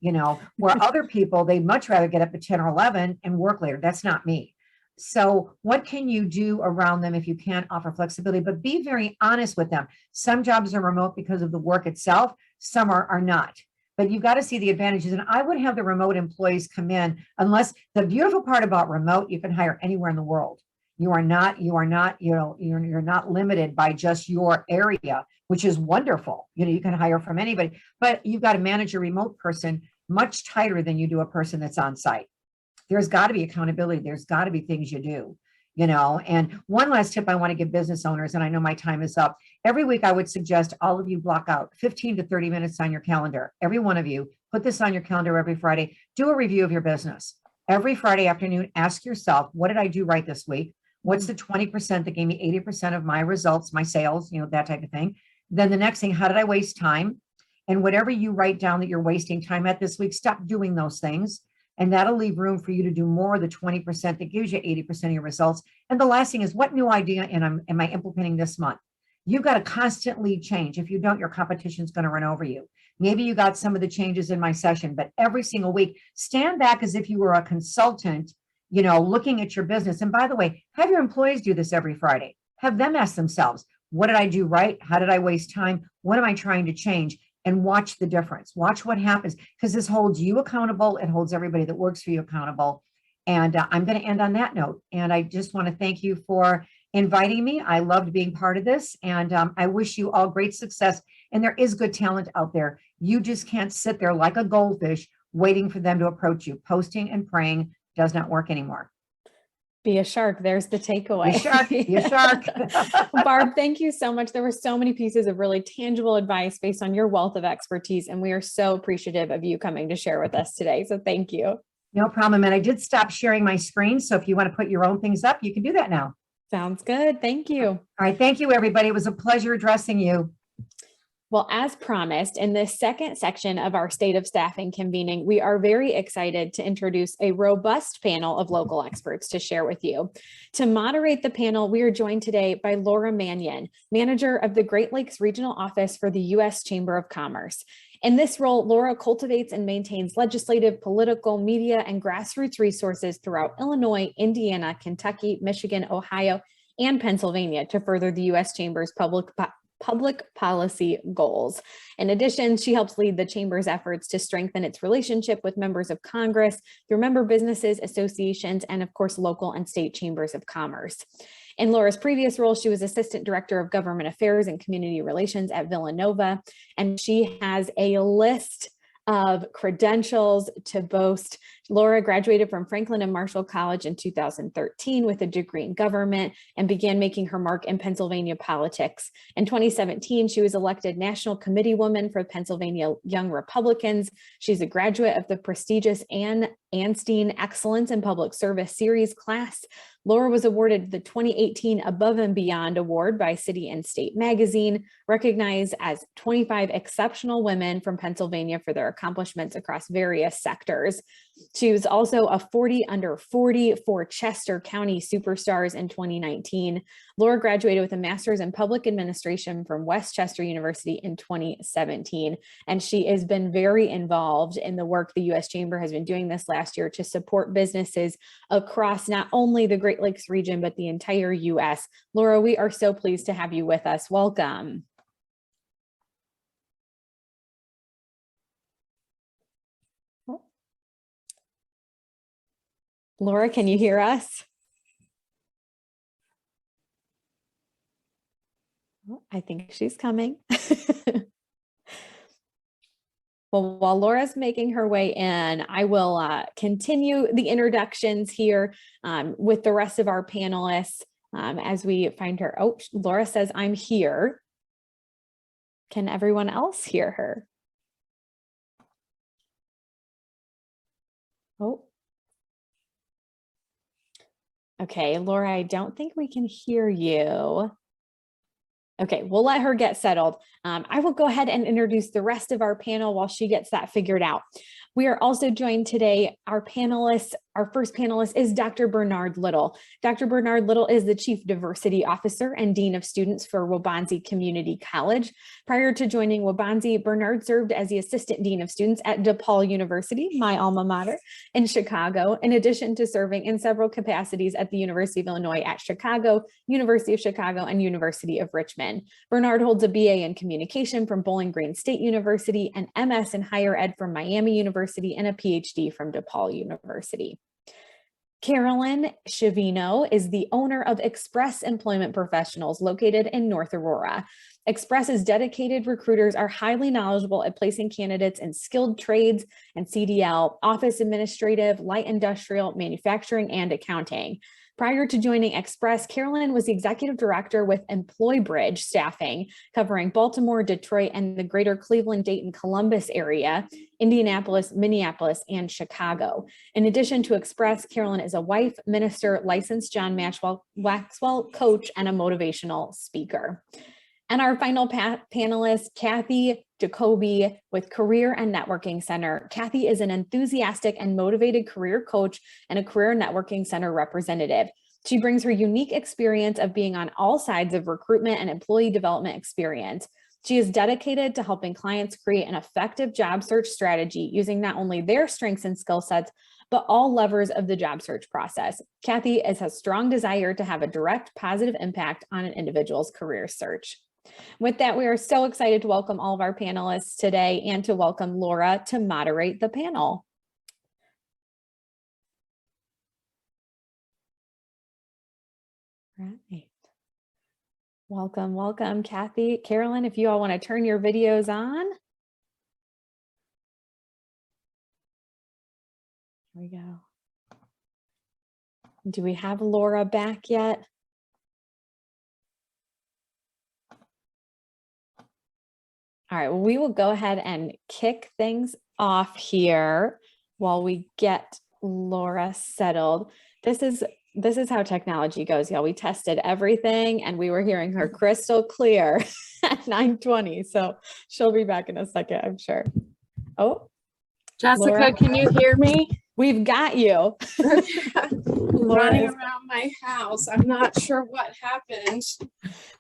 where other people, they'd much rather get up at 10 or 11 and work later. That's not me. So what can you do around them if you can't offer flexibility, but be very honest with them. Some jobs are remote because of the work itself. Some are not. But you've got to see the advantages. And I would have the remote employees come in, unless the beautiful part about remote, you can hire anywhere in the world. You're not limited by just your area, which is wonderful. You can hire from anybody, but you've got to manage a remote person much tighter than you do a person that's on site. There's got to be accountability. There's got to be things you do. And one last tip I want to give business owners, and I know my time is up. Every week, I would suggest all of you block out 15 to 30 minutes on your calendar. Every one of you, put this on your calendar every Friday. Do a review of your business. Every Friday afternoon, ask yourself, what did I do right this week? What's the 20% that gave me 80% of my results, my sales, that type of thing. Then the next thing, how did I waste time? And whatever you write down that you're wasting time at this week, stop doing those things. And that'll leave room for you to do more of the 20% that gives you 80% of your results. And the last thing is, what new idea am I implementing this month? You've got to constantly change. If you don't, your competition's going to run over you. Maybe you got some of the changes in my session, but every single week, stand back as if you were a consultant, looking at your business. And by the way, have your employees do this every Friday. Have them ask themselves, what did I do right? How did I waste time? What am I trying to change? And watch the difference. Watch what happens, because this holds you accountable. It holds everybody that works for you accountable. And I'm going to end on that note. And I just want to thank you for inviting me. I loved being part of this. And I wish you all great success. And there is good talent out there. You just can't sit there like a goldfish waiting for them to approach you. Posting and praying does not work anymore. Be a shark. There's the takeaway. Be a shark. Barb, thank you so much. There were so many pieces of really tangible advice based on your wealth of expertise, and we are so appreciative of you coming to share with us today. So thank you. No problem. And I did stop sharing my screen. So if you want to put your own things up, you can do that now. Sounds good. Thank you. All right. Thank you, everybody. It was a pleasure addressing you. Well, as promised, in this second section of our State of Staffing convening, we are very excited to introduce a robust panel of local experts to share with you. To moderate the panel, we are joined today by Laura Mannion, manager of the Great Lakes Regional Office for the U.S. Chamber of Commerce. In this role, Laura cultivates and maintains legislative, political, media, and grassroots resources throughout Illinois, Indiana, Kentucky, Michigan, Ohio, and Pennsylvania to further the U.S. Chamber's public policy goals. In addition, she helps lead the Chamber's efforts to strengthen its relationship with members of Congress through member businesses, associations, and of course, local and state chambers of commerce. In Laura's previous role, she was Assistant Director of Government Affairs and Community Relations at Villanova, and she has a list of credentials to boast. Laura graduated from Franklin and Marshall College in 2013 with a degree in government and began making her mark in Pennsylvania politics. In 2017, she was elected National Committee Woman for Pennsylvania Young Republicans. She's a graduate of the prestigious Ann Anstine Excellence in Public Service Series class. Laura was awarded the 2018 Above and Beyond Award by City and State Magazine, recognized as 25 exceptional women from Pennsylvania for their accomplishments across various sectors. She was also a 40 under 40 for Chester County Superstars in 2019. Laura graduated with a master's in public administration from West Chester University in 2017. And she has been very involved in the work the U.S. Chamber has been doing this last year to support businesses across not only the Great Lakes region, but the entire U.S. Laura, we are so pleased to have you with us. Welcome. Laura, can you hear us? Oh, I think she's coming. Well, while Laura's making her way in, I will continue the introductions here with the rest of our panelists as we find her. Oh, Laura says, I'm here. Can everyone else hear her? Oh. Okay, Laura, I don't think we can hear you. Okay, we'll let her get settled. I will go ahead and introduce the rest of our panel while she gets that figured out. We are also joined today, our panelists Our first panelist is Dr. Bernard Little. Dr. Bernard Little is the Chief Diversity Officer and Dean of Students for Waubonsie Community College. Prior to joining Waubonsie, Bernard served as the Assistant Dean of Students at DePaul University, my alma mater, in Chicago, in addition to serving in several capacities at the University of Illinois at Chicago, University of Chicago, and University of Richmond. Bernard holds a BA in Communication from Bowling Green State University, an MS in Higher Ed from Miami University, and a PhD from DePaul University. Carolyn Shavino is the owner of Express Employment Professionals located in North Aurora. Express's dedicated recruiters are highly knowledgeable at placing candidates in skilled trades and CDL, office administrative, light industrial, manufacturing, and accounting. Prior to joining Express, Carolyn was the executive director with EmployBridge Staffing, covering Baltimore, Detroit, and the greater Cleveland, Dayton, Columbus area, Indianapolis, Minneapolis, and Chicago. In addition to Express, Carolyn is a wife, minister, licensed John Maxwell coach, and a motivational speaker. And our final panelist, Kathy Jacoby with Career and Networking Center. Kathy is an enthusiastic and motivated career coach and a career networking center representative. She brings her unique experience of being on all sides of recruitment and employee development experience. She is dedicated to helping clients create an effective job search strategy using not only their strengths and skill sets, but all levers of the job search process. Kathy has a strong desire to have a direct positive impact on an individual's career search. With that, we are so excited to welcome all of our panelists today and to welcome Laura to moderate the panel. Right. Welcome, welcome, Kathy. Carolyn, if you all want to turn your videos on. Here we go. Do we have Laura back yet? All right, well, we will go ahead and kick things off here while we get Laura settled. This is how technology goes, y'all. We tested everything and we were hearing her crystal clear at 9:20. So she'll be back in a second, I'm sure. Oh, Jessica, Laura, can you hear me? We've got you. Running around my house. I'm not sure what happened.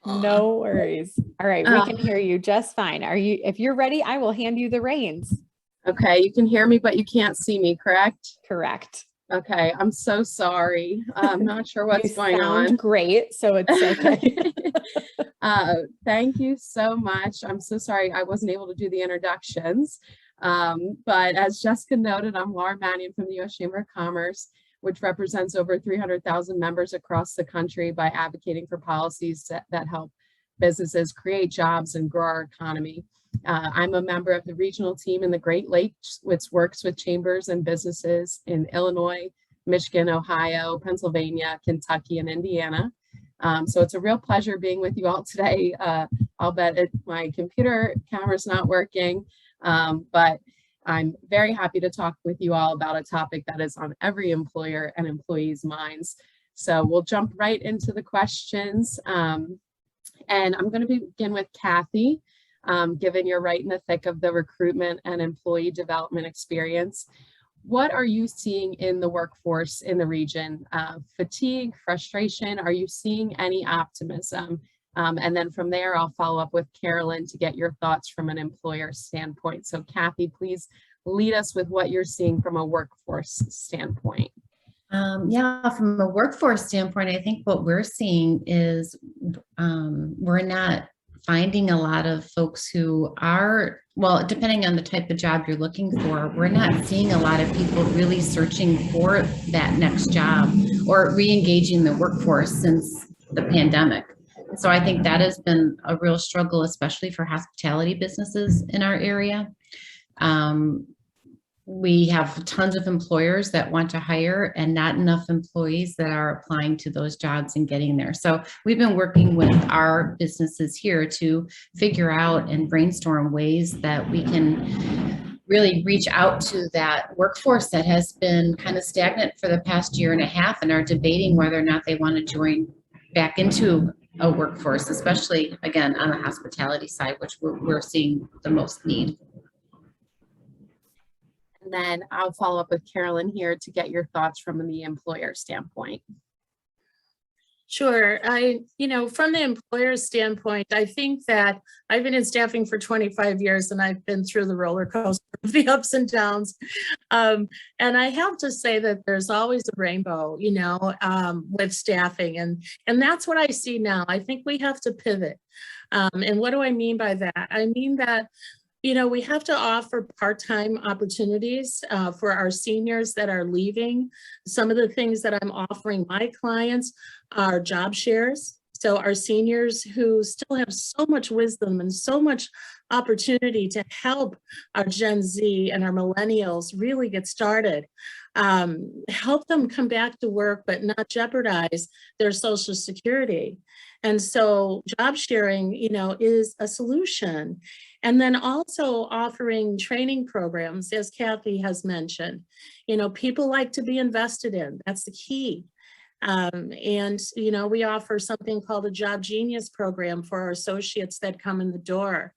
No worries. All right, we can hear you just fine. If you're ready, I will hand you the reins. Okay, you can hear me, but you can't see me, correct? Correct. Okay, I'm so sorry. I'm not sure what's going on. Great, so it's okay. Thank you so much. I'm so sorry I wasn't able to do the introductions. But as Jessica noted, I'm Laura Mannion from the U.S. Chamber of Commerce, which represents over 300,000 members across the country by advocating for policies that help businesses create jobs and grow our economy. I'm a member of the regional team in the Great Lakes, which works with chambers and businesses in Illinois, Michigan, Ohio, Pennsylvania, Kentucky, and Indiana. So it's a real pleasure being with you all today. I'll bet my computer camera's not working. But I'm very happy to talk with you all about a topic that is on every employer and employee's minds. So we'll jump right into the questions. And I'm going to begin with Kathy, given you're right in the thick of the recruitment and employee development experience. What are you seeing in the workforce in the region? Fatigue, frustration? Are you seeing any optimism? And then from there, I'll follow up with Carolyn to get your thoughts from an employer standpoint. So Kathy, please lead us with what you're seeing from a workforce standpoint. Yeah, from a workforce standpoint, I think what we're seeing is we're not finding a lot of folks who are, well, depending on the type of job you're looking for, we're not seeing a lot of people really searching for that next job or re-engaging the workforce since the pandemic. So I think that has been a real struggle, especially for hospitality businesses in our area. We have tons of employers that want to hire and not enough employees that are applying to those jobs and getting there. So we've been working with our businesses here to figure out and brainstorm ways that we can really reach out to that workforce that has been kind of stagnant for the past year and a half and are debating whether or not they want to join back into a workforce, especially again on the hospitality side, which we're seeing the most need. And then I'll follow up with Carolyn here to get your thoughts from the employer standpoint. Sure. From the employer standpoint, I think that I've been in staffing for 25 years and I've been through the roller coaster of the ups and downs. And I have to say that there's always a rainbow, with staffing. And that's what I see now. I think we have to pivot. And what do I mean by that? I mean that we have to offer part-time opportunities for our seniors that are leaving. Some of the things that I'm offering my clients are job shares. So our seniors who still have so much wisdom and so much opportunity to help our Gen Z and our millennials really get started, help them come back to work, but not jeopardize their Social Security. And so job sharing, is a solution. And then also offering training programs, as Kathy has mentioned. People like to be invested in. That's the key. And we offer something called a Job Genius program for our associates that come in the door.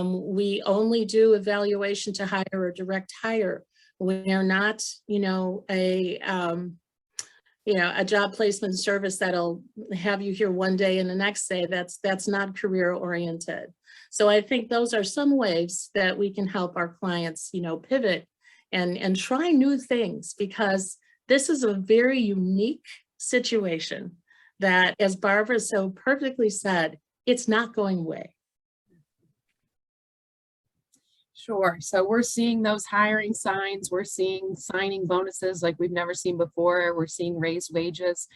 We only do evaluation to hire or direct hire. We are not, a job placement service that'll have you here one day and the next day. That's not career oriented. So I think those are some ways that we can help our clients, pivot and try new things, because this is a very unique situation that, as Barbara so perfectly said, it's not going away. Sure. So we're seeing those hiring signs. We're seeing signing bonuses like we've never seen before. We're seeing raised wages.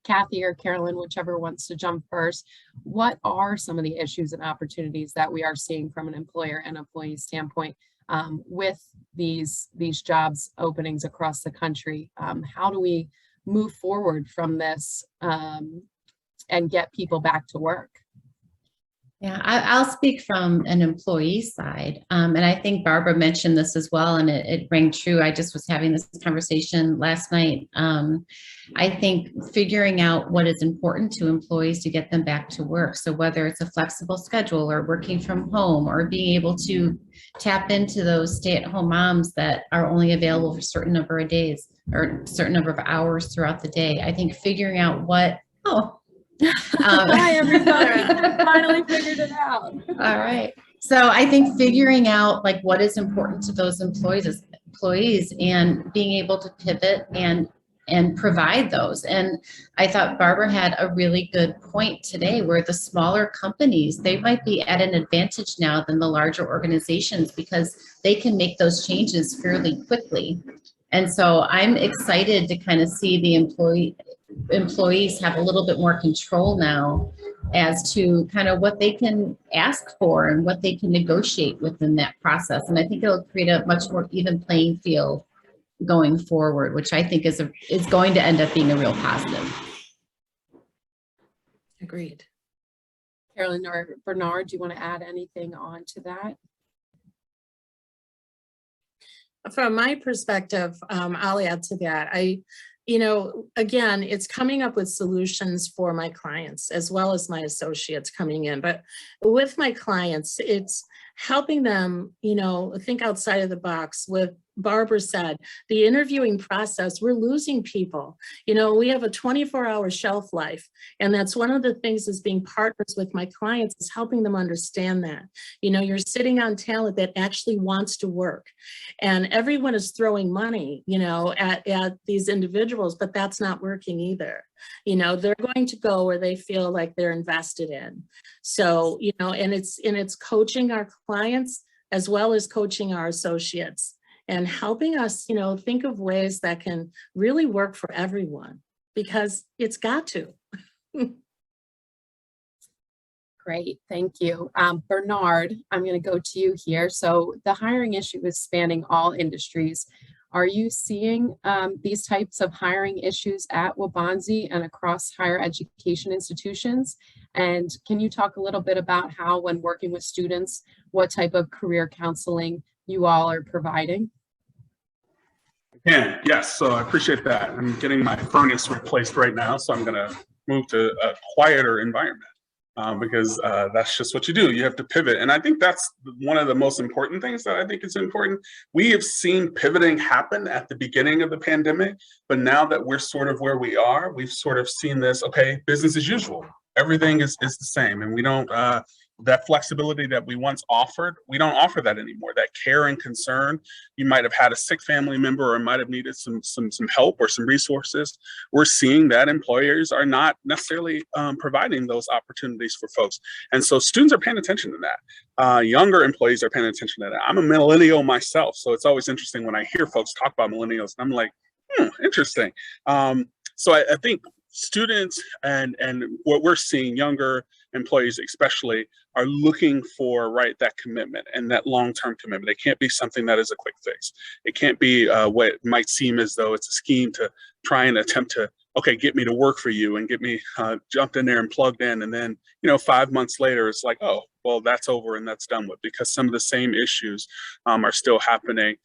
Kathy or Carolyn, whichever wants to jump first, what are some of the issues and opportunities that we are seeing from an employer and employee standpoint with these jobs openings across the country? How do we move forward from this and get people back to work? Yeah, I'll speak from an employee side. And I think Barbara mentioned this as well, and it rang true. I just was having this conversation last night. I think figuring out what is important to employees to get them back to work. So whether it's a flexible schedule or working from home or being able to tap into those stay-at-home moms that are only available for a certain number of days or a certain number of hours throughout the day. I think figuring out Hi, everybody. Finally figured it out. All right. So I think figuring out like what is important to those employees and being able to pivot and provide those. And I thought Barbara had a really good point today, where the smaller companies, they might be at an advantage now than the larger organizations because they can make those changes fairly quickly. And so I'm excited to kind of see the employees have a little bit more control now as to kind of what they can ask for and what they can negotiate within that process. And I think it'll create a much more even playing field going forward, which I think is going to end up being a real positive. Agreed. Carolyn or Bernard, do you want to add anything on to that? From my perspective, I'll add to that. Again, it's coming up with solutions for my clients as well as my associates coming in. But with my clients, it's helping them, think outside of the box. With Barbara said, the interviewing process, we're losing people. We have a 24-hour shelf life. And that's one of the things is being partners with my clients is helping them understand that. You're sitting on talent that actually wants to work. And everyone is throwing money, at these individuals, but that's not working either. They're going to go where they feel like they're invested in. So, and it's coaching our clients as well as coaching our associates and helping us, think of ways that can really work for everyone, because it's got to. Great, thank you. Bernard, I'm going to go to you here. So the hiring issue is spanning all industries. Are you seeing these types of hiring issues at Waubonsie and across higher education institutions? And can you talk a little bit about how, when working with students, what type of career counseling you all are providing? Yes, so I appreciate that. I'm getting my furnace replaced right now, so I'm going to move to a quieter environment. because that's just what you do. You have to pivot. And I think that's one of the most important things that I think is important. We have seen pivoting happen at the beginning of the pandemic, but now that we're sort of where we are, we've sort of seen this, okay, business as usual. Everything is the same. And we don't, that flexibility that we once offered, we don't offer that anymore. That care and concern, you might have had a sick family member or might have needed some help or some resources. We're seeing that employers are not necessarily providing those opportunities for folks. And so students are paying attention to that. Younger employees are paying attention to that. I'm a millennial myself, so it's always interesting when I hear folks talk about millennials, and I'm like, interesting. So I think students and what we're seeing, younger employees especially, are looking for that commitment and that long-term commitment. It can't be something that is a quick fix. It can't be what it might seem as though it's a scheme to try and attempt to, okay, get me to work for you and get me jumped in there and plugged in, and then 5 months later it's like, oh well, that's over and that's done with, because some of the same issues are still happening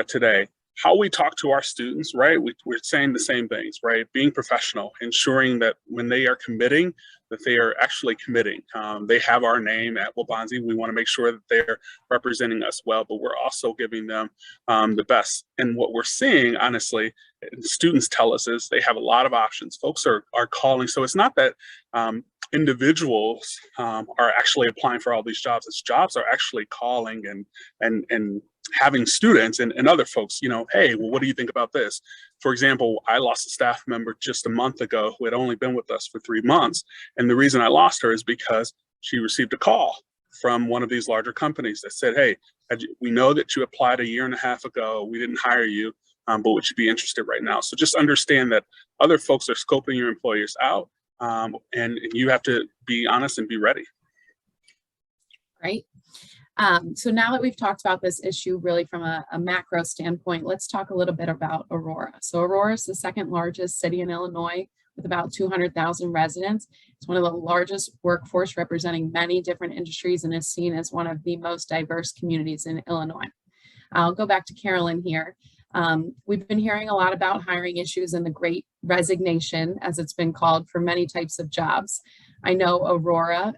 today. How we talk to our students, right? We're saying the same things, right? Being professional, ensuring that when they are committing, that they are actually committing. They have our name at Waubonsie. We want to make sure that they're representing us well, but we're also giving them the best. And what we're seeing, honestly, students tell us, is they have a lot of options. Folks are calling. So it's not that individuals are actually applying for all these jobs. It's jobs are actually calling and having students and other folks, hey, well, what do you think about this? For example, I lost a staff member just a month ago who had only been with us for 3 months. And the reason I lost her is because she received a call from one of these larger companies that said, hey, we know that you applied a year and a half ago. We didn't hire you, but would you be interested right now? So just understand that other folks are scoping your employers out, and you have to be honest and be ready. Right. So now that we've talked about this issue really from a macro standpoint, let's talk a little bit about Aurora. So Aurora is the second largest city in Illinois with about 200,000 residents. It's one of the largest workforce representing many different industries and is seen as one of the most diverse communities in Illinois. I'll go back to Carolyn here. We've been hearing a lot about hiring issues and the Great Resignation, as it's been called, for many types of jobs. I know Aurora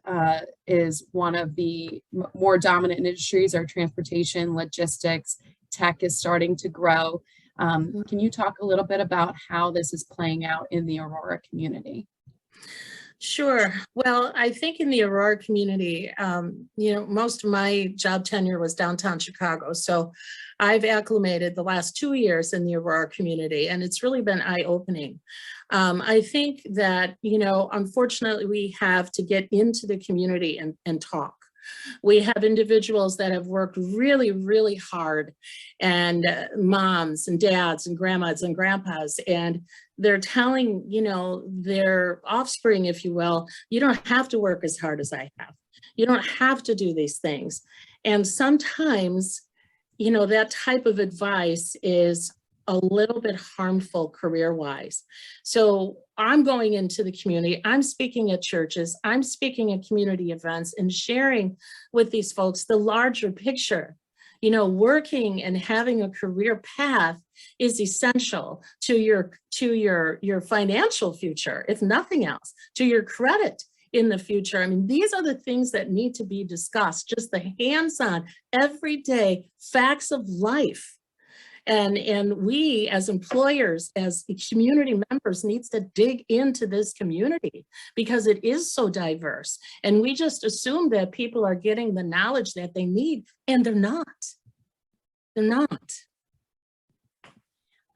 is one of the more dominant industries, or transportation, logistics, tech is starting to grow. Can you talk a little bit about how this is playing out in the Aurora community? Sure. Well, I think in the Aurora community, most of my job tenure was downtown Chicago. So I've acclimated the last 2 years in the Aurora community, and it's really been eye-opening. I think that, unfortunately, we have to get into the community and talk. We have individuals that have worked really, really hard, and moms and dads and grandmas and grandpas, and they're telling, their offspring, if you will, you don't have to work as hard as I have. You don't have to do these things. And sometimes, that type of advice is a little bit harmful career-wise. So I'm going into the community, I'm speaking at churches, I'm speaking at community events and sharing with these folks the larger picture. Working and having a career path is essential to your financial future, if nothing else, to your credit in the future. I mean, these are the things that need to be discussed, just the hands-on, everyday facts of life. And we as employers, as community members, needs to dig into this community because it is so diverse. And we just assume that people are getting the knowledge that they need, and they're not. They're not.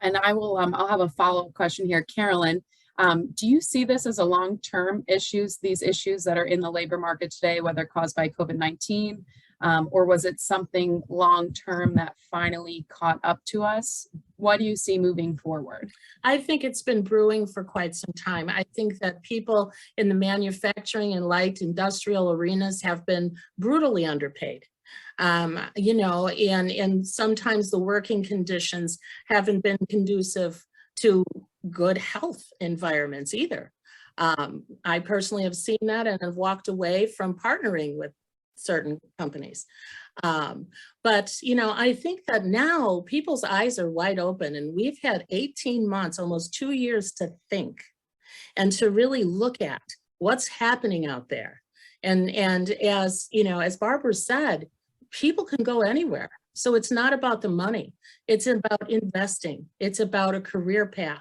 And I will, I'll have a follow-up question here. Carolyn, do you see this as a long-term issues, these issues that are in the labor market today, whether caused by COVID-19, or was it something long-term that finally caught up to us? What do you see moving forward? I think it's been brewing for quite some time. I think that people in the manufacturing and light industrial arenas have been brutally underpaid. And sometimes the working conditions haven't been conducive to good health environments either. I personally have seen that and have walked away from partnering with certain companies. But I think that now people's eyes are wide open, and we've had 18 months, almost 2 years to think and to really look at what's happening out there And as you know, as Barbara said, people can go anywhere. So it's not about the money. It's about investing. It's about a career path.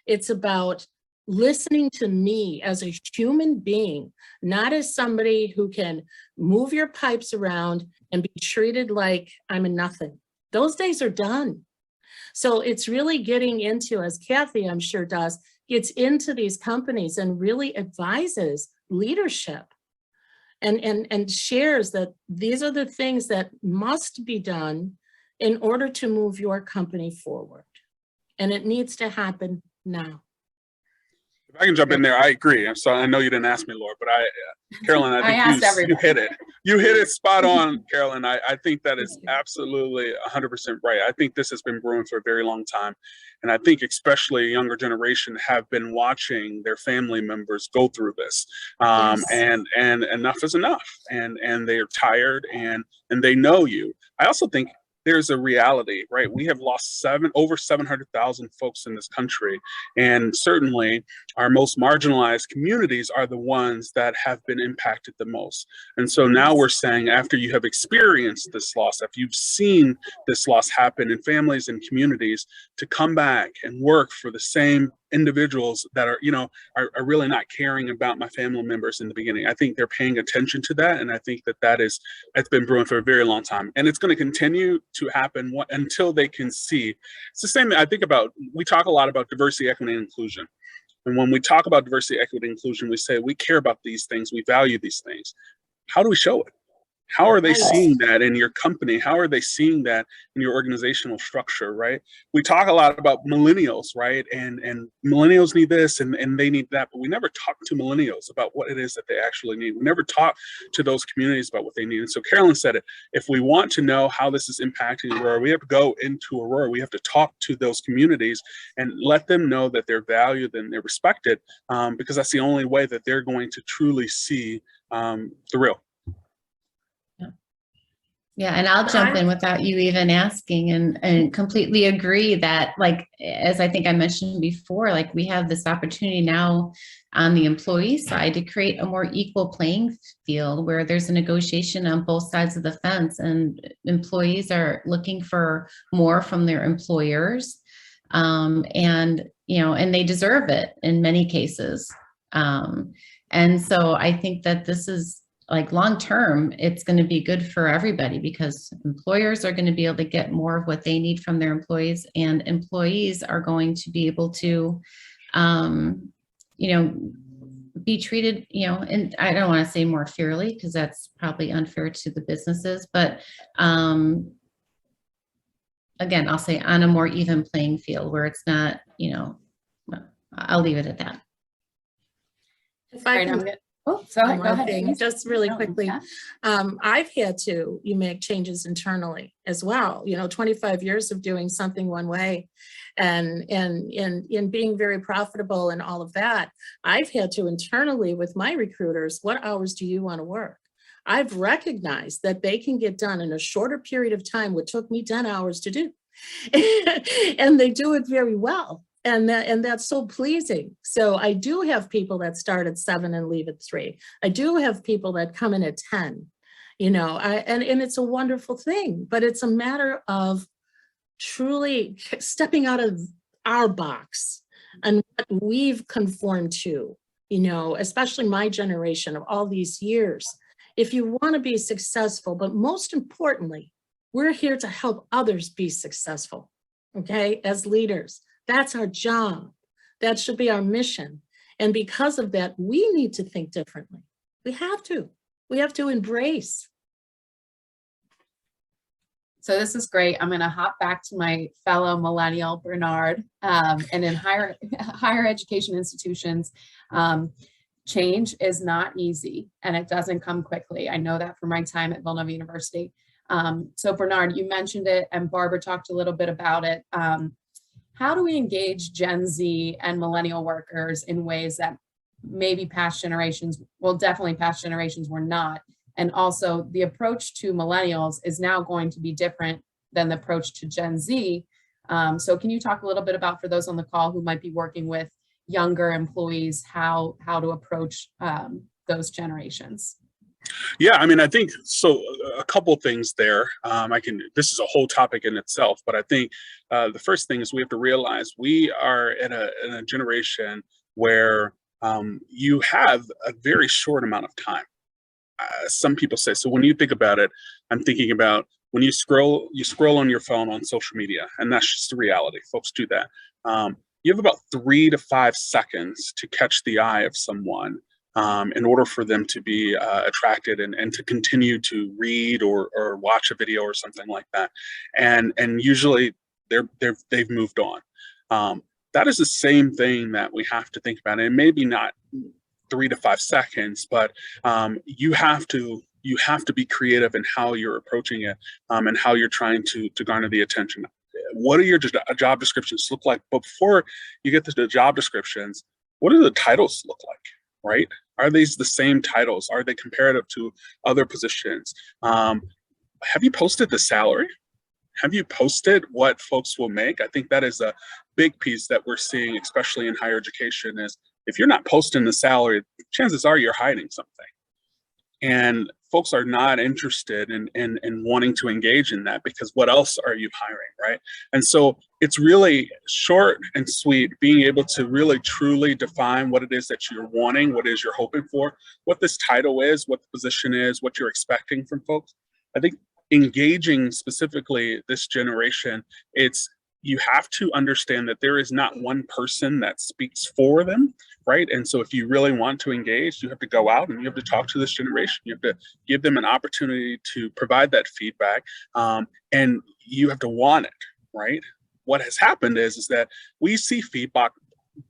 It's about listening to me as a human being, not as somebody who can move your pipes around and be treated like I'm a nothing. Those days are done. So it's really getting into, as Kathy, I'm sure does, gets into these companies and really advises leadership and shares that these are the things that must be done in order to move your company forward. And it needs to happen now. If I can jump in there, I agree. I'm sorry, I know you didn't ask me, Laura, but Carolyn, I think you hit it. You hit it spot on, Carolyn. I think that is absolutely 100% right. I think this has been brewing for a very long time. And I think especially a younger generation have been watching their family members go through this. And enough is enough. And they are tired and they know you. I also think there's a reality, right? We have lost over 700,000 folks in this country. And certainly our most marginalized communities are the ones that have been impacted the most. And so now we're saying, after you have experienced this loss, if you've seen this loss happen in families and communities, to come back and work for the same individuals that are really not caring about my family members in the beginning. I think they're paying attention to that. And I think it's been brewing for a very long time. And it's going to continue to happen until they can see. It's the same I think about, we talk a lot about diversity, equity, and inclusion. And when we talk about diversity, equity, and inclusion, we say we care about these things, we value these things. How do we show it? How are they seeing that in your company? How are they seeing that in your organizational structure, right? We talk a lot about millennials, right? And millennials need this and they need that, but we never talk to millennials about what it is that they actually need. We never talk to those communities about what they need. And so Carolyn said it, if we want to know how this is impacting Aurora, we have to go into Aurora. We have to talk to those communities and let them know that they're valued and they're respected, because that's the only way that they're going to truly see the real. Yeah, and I'll jump in without you even asking and completely agree that, like, as I think I mentioned before, like we have this opportunity now on the employee side to create a more equal playing field where there's a negotiation on both sides of the fence and employees are looking for more from their employers. And they deserve it in many cases. And so I think that this is, like, long term, it's going to be good for everybody because employers are going to be able to get more of what they need from their employees, and employees are going to be able to, be treated, and I don't want to say more fairly because that's probably unfair to the businesses, but again, I'll say on a more even playing field where it's not, I'll leave it at that. If I can, go ahead. Thing, just really quickly. I've had to make changes internally as well. 25 years of doing something one way and in being very profitable and all of that, I've had to internally with my recruiters, what hours do you want to work? I've recognized that they can get done in a shorter period of time, what took me 10 hours to do. And they do it very well. And that's so pleasing. So I do have people that start at 7 and leave at 3. I do have people that come in at 10, and it's a wonderful thing, but it's a matter of truly stepping out of our box and what we've conformed to, especially my generation of all these years. If you want to be successful, but most importantly, we're here to help others be successful, okay, as leaders. That's our job. That should be our mission. And because of that, we need to think differently. We have to. We have to embrace. So this is great. I'm going to hop back to my fellow millennial, Bernard, and in higher education institutions, change is not easy and it doesn't come quickly. I know that from my time at Villanova University. So Bernard, you mentioned it and Barbara talked a little bit about it. How do we engage Gen Z and millennial workers in ways that maybe past generations, well, definitely past generations were not? And also the approach to millennials is now going to be different than the approach to Gen Z. So can you talk a little bit about, for those on the call who might be working with younger employees, how to approach those generations? Yeah, I mean, I think so. A couple things there. This is a whole topic in itself, but I think the first thing is we have to realize we are in a generation where you have a very short amount of time. Some people say, so when you think about it, I'm thinking about when you scroll on your phone on social media, and that's just the reality. Folks do that. You have about 3 to 5 seconds to catch the eye of someone in order for them to be attracted and to continue to read or watch a video or something like that. And usually they've moved on. That is the same thing that we have to think about. And maybe not 3 to 5 seconds, but you have to be creative in how you're approaching it and how you're trying to garner the attention. What do your job descriptions look like? But before you get to the job descriptions, what do the titles look like, right? Are these the same titles? Are they comparative to other positions? Have you posted the salary? Have you posted what folks will make? I think that is a big piece that we're seeing, especially in higher education, is if you're not posting the salary, chances are you're hiding something. And folks are not interested in wanting to engage in that, because what else are you hiring, right? And so it's really short and sweet, being able to really truly define what it is that you're wanting, what it is you're hoping for, what this title is, what the position is, what you're expecting from folks. I think engaging specifically this generation, you have to understand that there is not one person that speaks for them, right? And so if you really want to engage, you have to go out and you have to talk to this generation. You have to give them an opportunity to provide that feedback, and you have to want it, right? What has happened is that we see feedback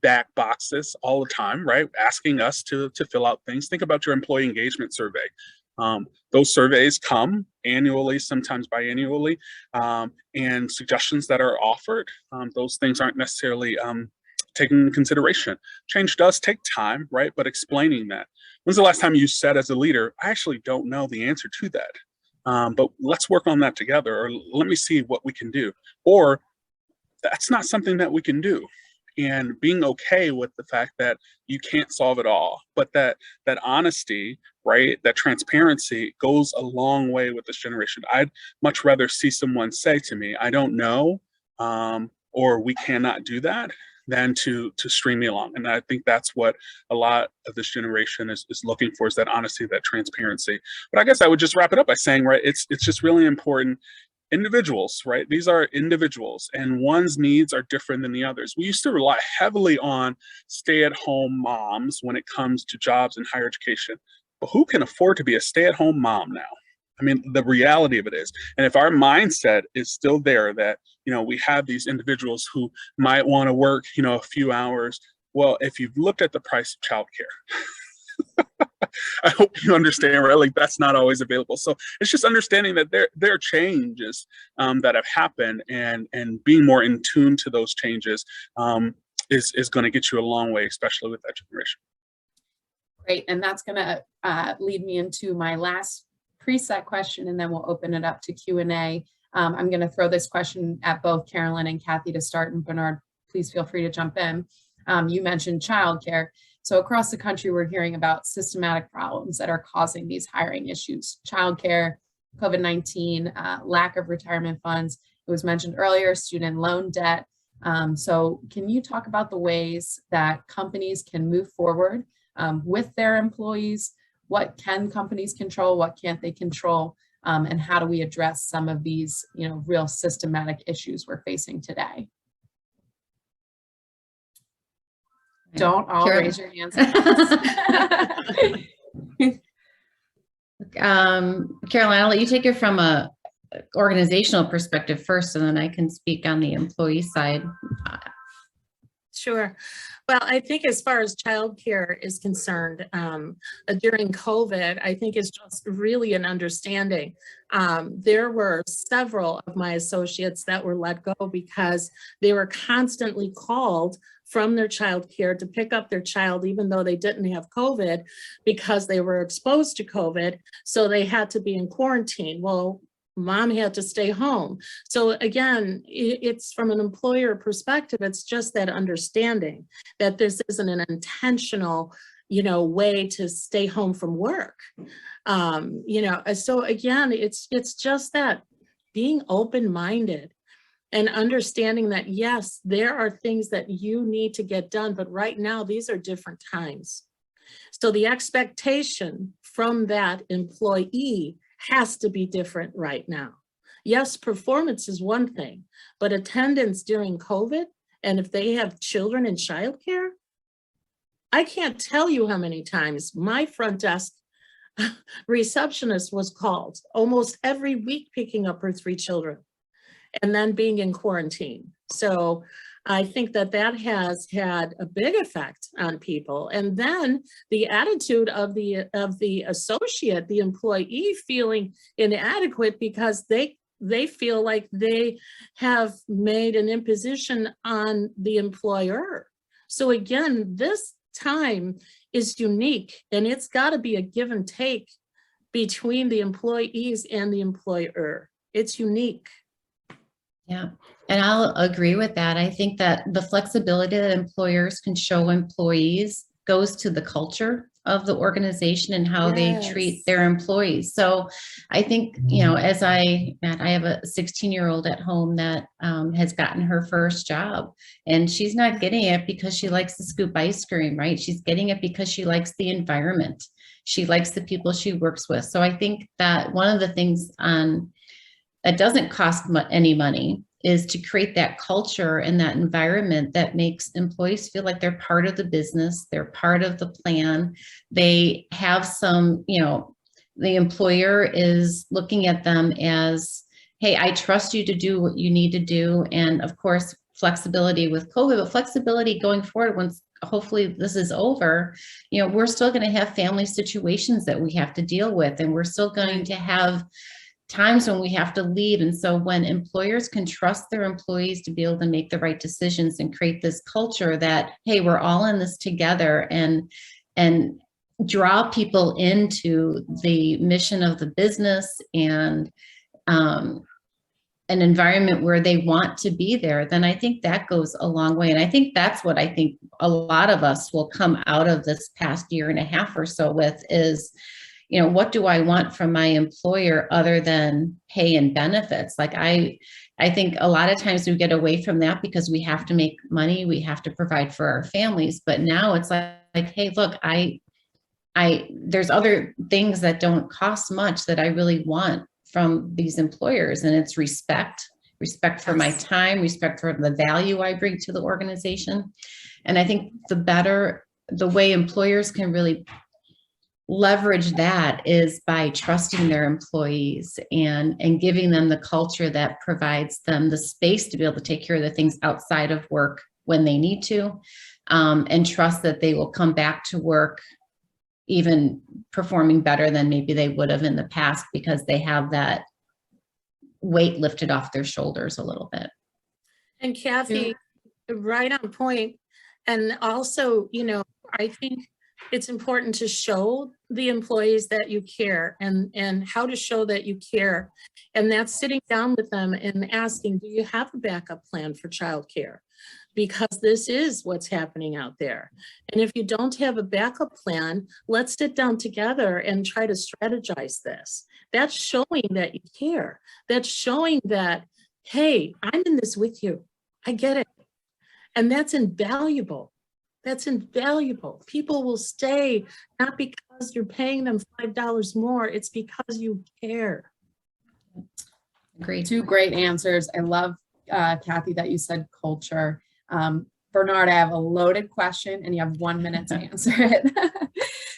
back boxes all the time, right? Asking us to fill out things. Think about your employee engagement survey. Those surveys come annually, sometimes biannually, and suggestions that are offered, those things aren't necessarily taken into consideration. Change does take time, right? But explaining that. When's the last time you said as a leader, I actually don't know the answer to that, but let's work on that together, or let me see what we can do. Or that's not something that we can do. And being okay with the fact that you can't solve it all, but that honesty, right, that transparency goes a long way with this generation. I'd much rather see someone say to me, I don't know, or we cannot do that, than to string me along. And I think that's what a lot of this generation is looking for, is that honesty, that transparency. But I guess I would just wrap it up by saying, right, it's just really important. Individuals, right? These are individuals, and one's needs are different than the others. We used to rely heavily on stay-at-home moms when it comes to jobs in higher education, but who can afford to be a stay-at-home mom now? I mean, the reality of it is, and if our mindset is still there that, we have these individuals who might want to work, a few hours. Well, if you've looked at the price of childcare, I hope you understand, right? Like, that's not always available. So it's just understanding that there are changes that have happened, and being more in tune to those changes is going to get you a long way, especially with that generation. Great, and that's going to lead me into my last preset question, and then we'll open it up to Q&A. I'm going to throw this question at both Carolyn and Kathy to start, and Bernard, please feel free to jump in. You mentioned childcare. So across the country, we're hearing about systematic problems that are causing these hiring issues: childcare, COVID-19, lack of retirement funds. It was mentioned earlier, student loan debt. So can you talk about the ways that companies can move forward with their employees? What can companies control? What can't they control? And how do we address some of these, real systematic issues we're facing today? Don't all raise your hands. Caroline, I'll let you take it from a organizational perspective first, and then I can speak on the employee side. Sure. Well, I think as far as childcare is concerned, during COVID, I think it's just really an understanding. There were several of my associates that were let go because they were constantly called from their childcare to pick up their child, even though they didn't have COVID, because they were exposed to COVID. So they had to be in quarantine. Well, mom had to stay home. So again, it's from an employer perspective, it's just that understanding that this isn't an intentional way to stay home from work. So again, it's just that being open-minded and understanding that, yes, there are things that you need to get done, but right now these are different times. So the expectation from that employee has to be different right now. Yes, performance is one thing, but attendance during COVID, and if they have children in childcare, I can't tell you how many times my front desk receptionist was called almost every week picking up her 3 children and then being in quarantine. So I think that has had a big effect on people. And then the attitude of the associate, the employee, feeling inadequate because they feel like they have made an imposition on the employer. So again, this time is unique, and it's got to be a give and take between the employees and the employer. It's unique. Yeah, and I'll agree with that. I think that the flexibility that employers can show employees goes to the culture of the organization and how they treat their employees. So I think, as I have a 16-year-old at home that has gotten her first job, and she's not getting it because she likes to scoop ice cream, right? She's getting it because she likes the environment. She likes the people she works with. So I think that one of the things that doesn't cost any money is to create that culture and that environment that makes employees feel like they're part of the business, they're part of the plan. They have some, the employer is looking at them as, hey, I trust you to do what you need to do. And of course, flexibility with COVID, but flexibility going forward once hopefully this is over, we're still going to have family situations that we have to deal with, and we're still going to have times when we have to leave. And so when employers can trust their employees to be able to make the right decisions and create this culture that, hey, we're all in this together, and draw people into the mission of the business and an environment where they want to be there, then I think that goes a long way. And I think that's what I think a lot of us will come out of this past year and a half or so with is, what do I want from my employer other than pay and benefits? Like I think a lot of times we get away from that because we have to make money, we have to provide for our families. But now it's like, hey, look, there's other things that don't cost much that I really want from these employers, and it's respect for my time, respect for the value I bring to the organization. And I think the way employers can really leverage that is by trusting their employees and giving them the culture that provides them the space to be able to take care of the things outside of work when they need to, and trust that they will come back to work even performing better than maybe they would have in the past because they have that weight lifted off their shoulders a little bit. And Kathy, right on point. And also, I think it's important to show the employees that you care, and how to show that you care. And that's sitting down with them and asking, do you have a backup plan for childcare? Because this is what's happening out there. And if you don't have a backup plan, let's sit down together and try to strategize this. That's showing that you care. That's showing that, hey, I'm in this with you. I get it. And that's invaluable. That's invaluable. People will stay, not because you're paying them $5 more, it's because you care. Great. 2 great answers. I love, Kathy, that you said culture. Bernard, I have a loaded question and you have 1 minute to answer it.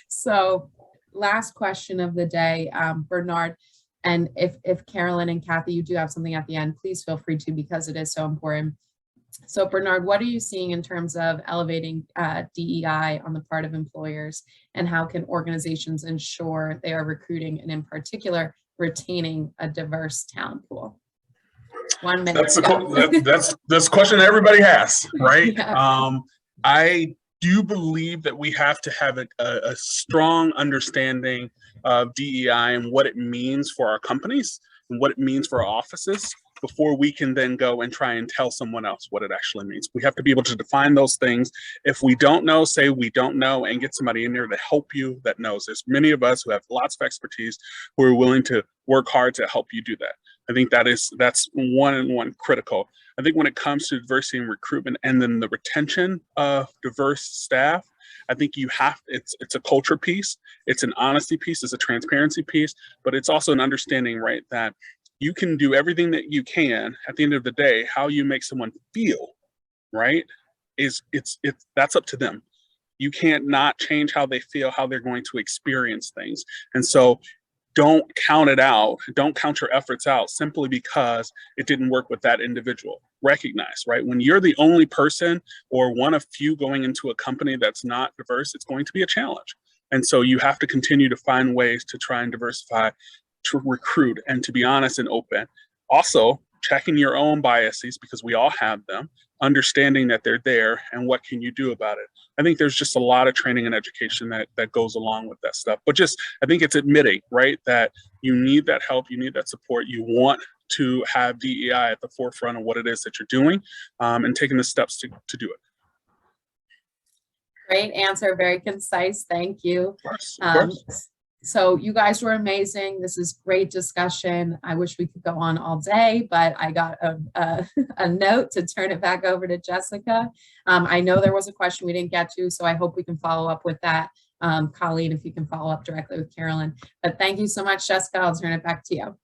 So last question of the day, Bernard, and if Carolyn and Kathy, you do have something at the end, please feel free to, because it is so important. So Bernard, what are you seeing in terms of elevating DEI on the part of employers, and how can organizations ensure they are recruiting and in particular retaining a diverse talent pool? 1 minute. That's a question everybody has, right? Yeah. I do believe that we have to have a strong understanding of DEI and what it means for our companies and what it means for our offices. before we can then go and try and tell someone else what it actually means. We have to be able to define those things. If we don't know, say we don't know, and get somebody in there to help you that knows. There's many of us who have lots of expertise who are willing to work hard to help you do that. I think that's one critical. I think when it comes to diversity and recruitment and then the retention of diverse staff, I think it's a culture piece, it's an honesty piece, it's a transparency piece, but it's also an understanding, right, that you can do everything that you can. At the end of the day, how you make someone feel, right, that's up to them. You can't not change how they feel, how they're going to experience things. And so don't count it out. Don't count your efforts out simply because it didn't work with that individual. Recognize, right? When you're the only person or one of few going into a company that's not diverse, it's going to be a challenge. And so you have to continue to find ways to try and diversify, to recruit, and to be honest and open. Also, checking your own biases, because we all have them, understanding that they're there and what can you do about it. I think there's just a lot of training and education that goes along with that stuff. But I think it's admitting, right, that you need that help, you need that support, you want to have DEI at the forefront of what it is that you're doing, and taking the steps to do it. Great answer, very concise. Thank you. Of course. So you guys were amazing. This is great discussion. I wish we could go on all day, but I got a note to turn it back over to Jessica. I know there was a question we didn't get to, so I hope we can follow up with that. Colleen, if you can follow up directly with Carolyn. But thank you so much, Jessica. I'll turn it back to you.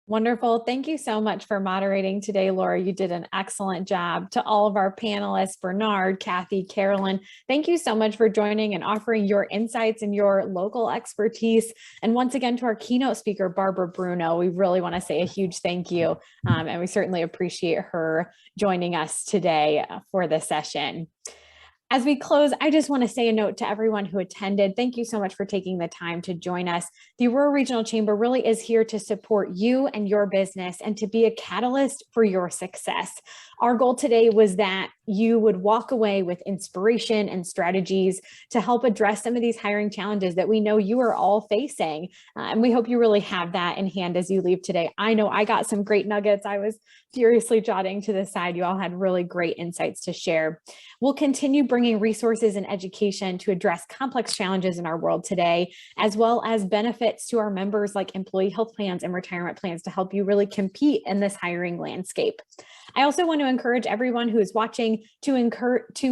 Wonderful. Thank you so much for moderating today, Laura. You did an excellent job. To all of our panelists, Bernard, Kathy, Carolyn, thank you so much for joining and offering your insights and your local expertise. And once again, to our keynote speaker, Barbara Bruno, we really want to say a huge thank you. And we certainly appreciate her joining us today for this session. As we close, I just want to say a note to everyone who attended. Thank you so much for taking the time to join us. The Aurora Regional Chamber really is here to support you and your business and to be a catalyst for your success. Our goal today was that you would walk away with inspiration and strategies to help address some of these hiring challenges that we know you are all facing. And we hope you really have that in hand as you leave today. I know I got some great nuggets. I was furiously jotting to the side. You all had really great insights to share. We'll continue bringing resources and education to address complex challenges in our world today, as well as benefits to our members like employee health plans and retirement plans to help you really compete in this hiring landscape. I also want to encourage everyone who is watching to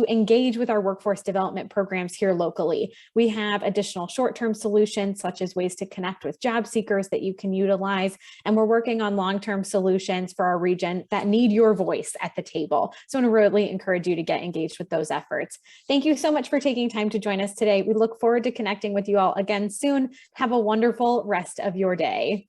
engage with our workforce development programs here locally. We have additional short-term solutions such as ways to connect with job seekers that you can utilize, and we're working on long-term solutions for our region that need your voice at the table. So I want to really encourage you to get engaged with those efforts. Thank you so much for taking time to join us today. We look forward to connecting with you all again soon. Have a wonderful rest of your day.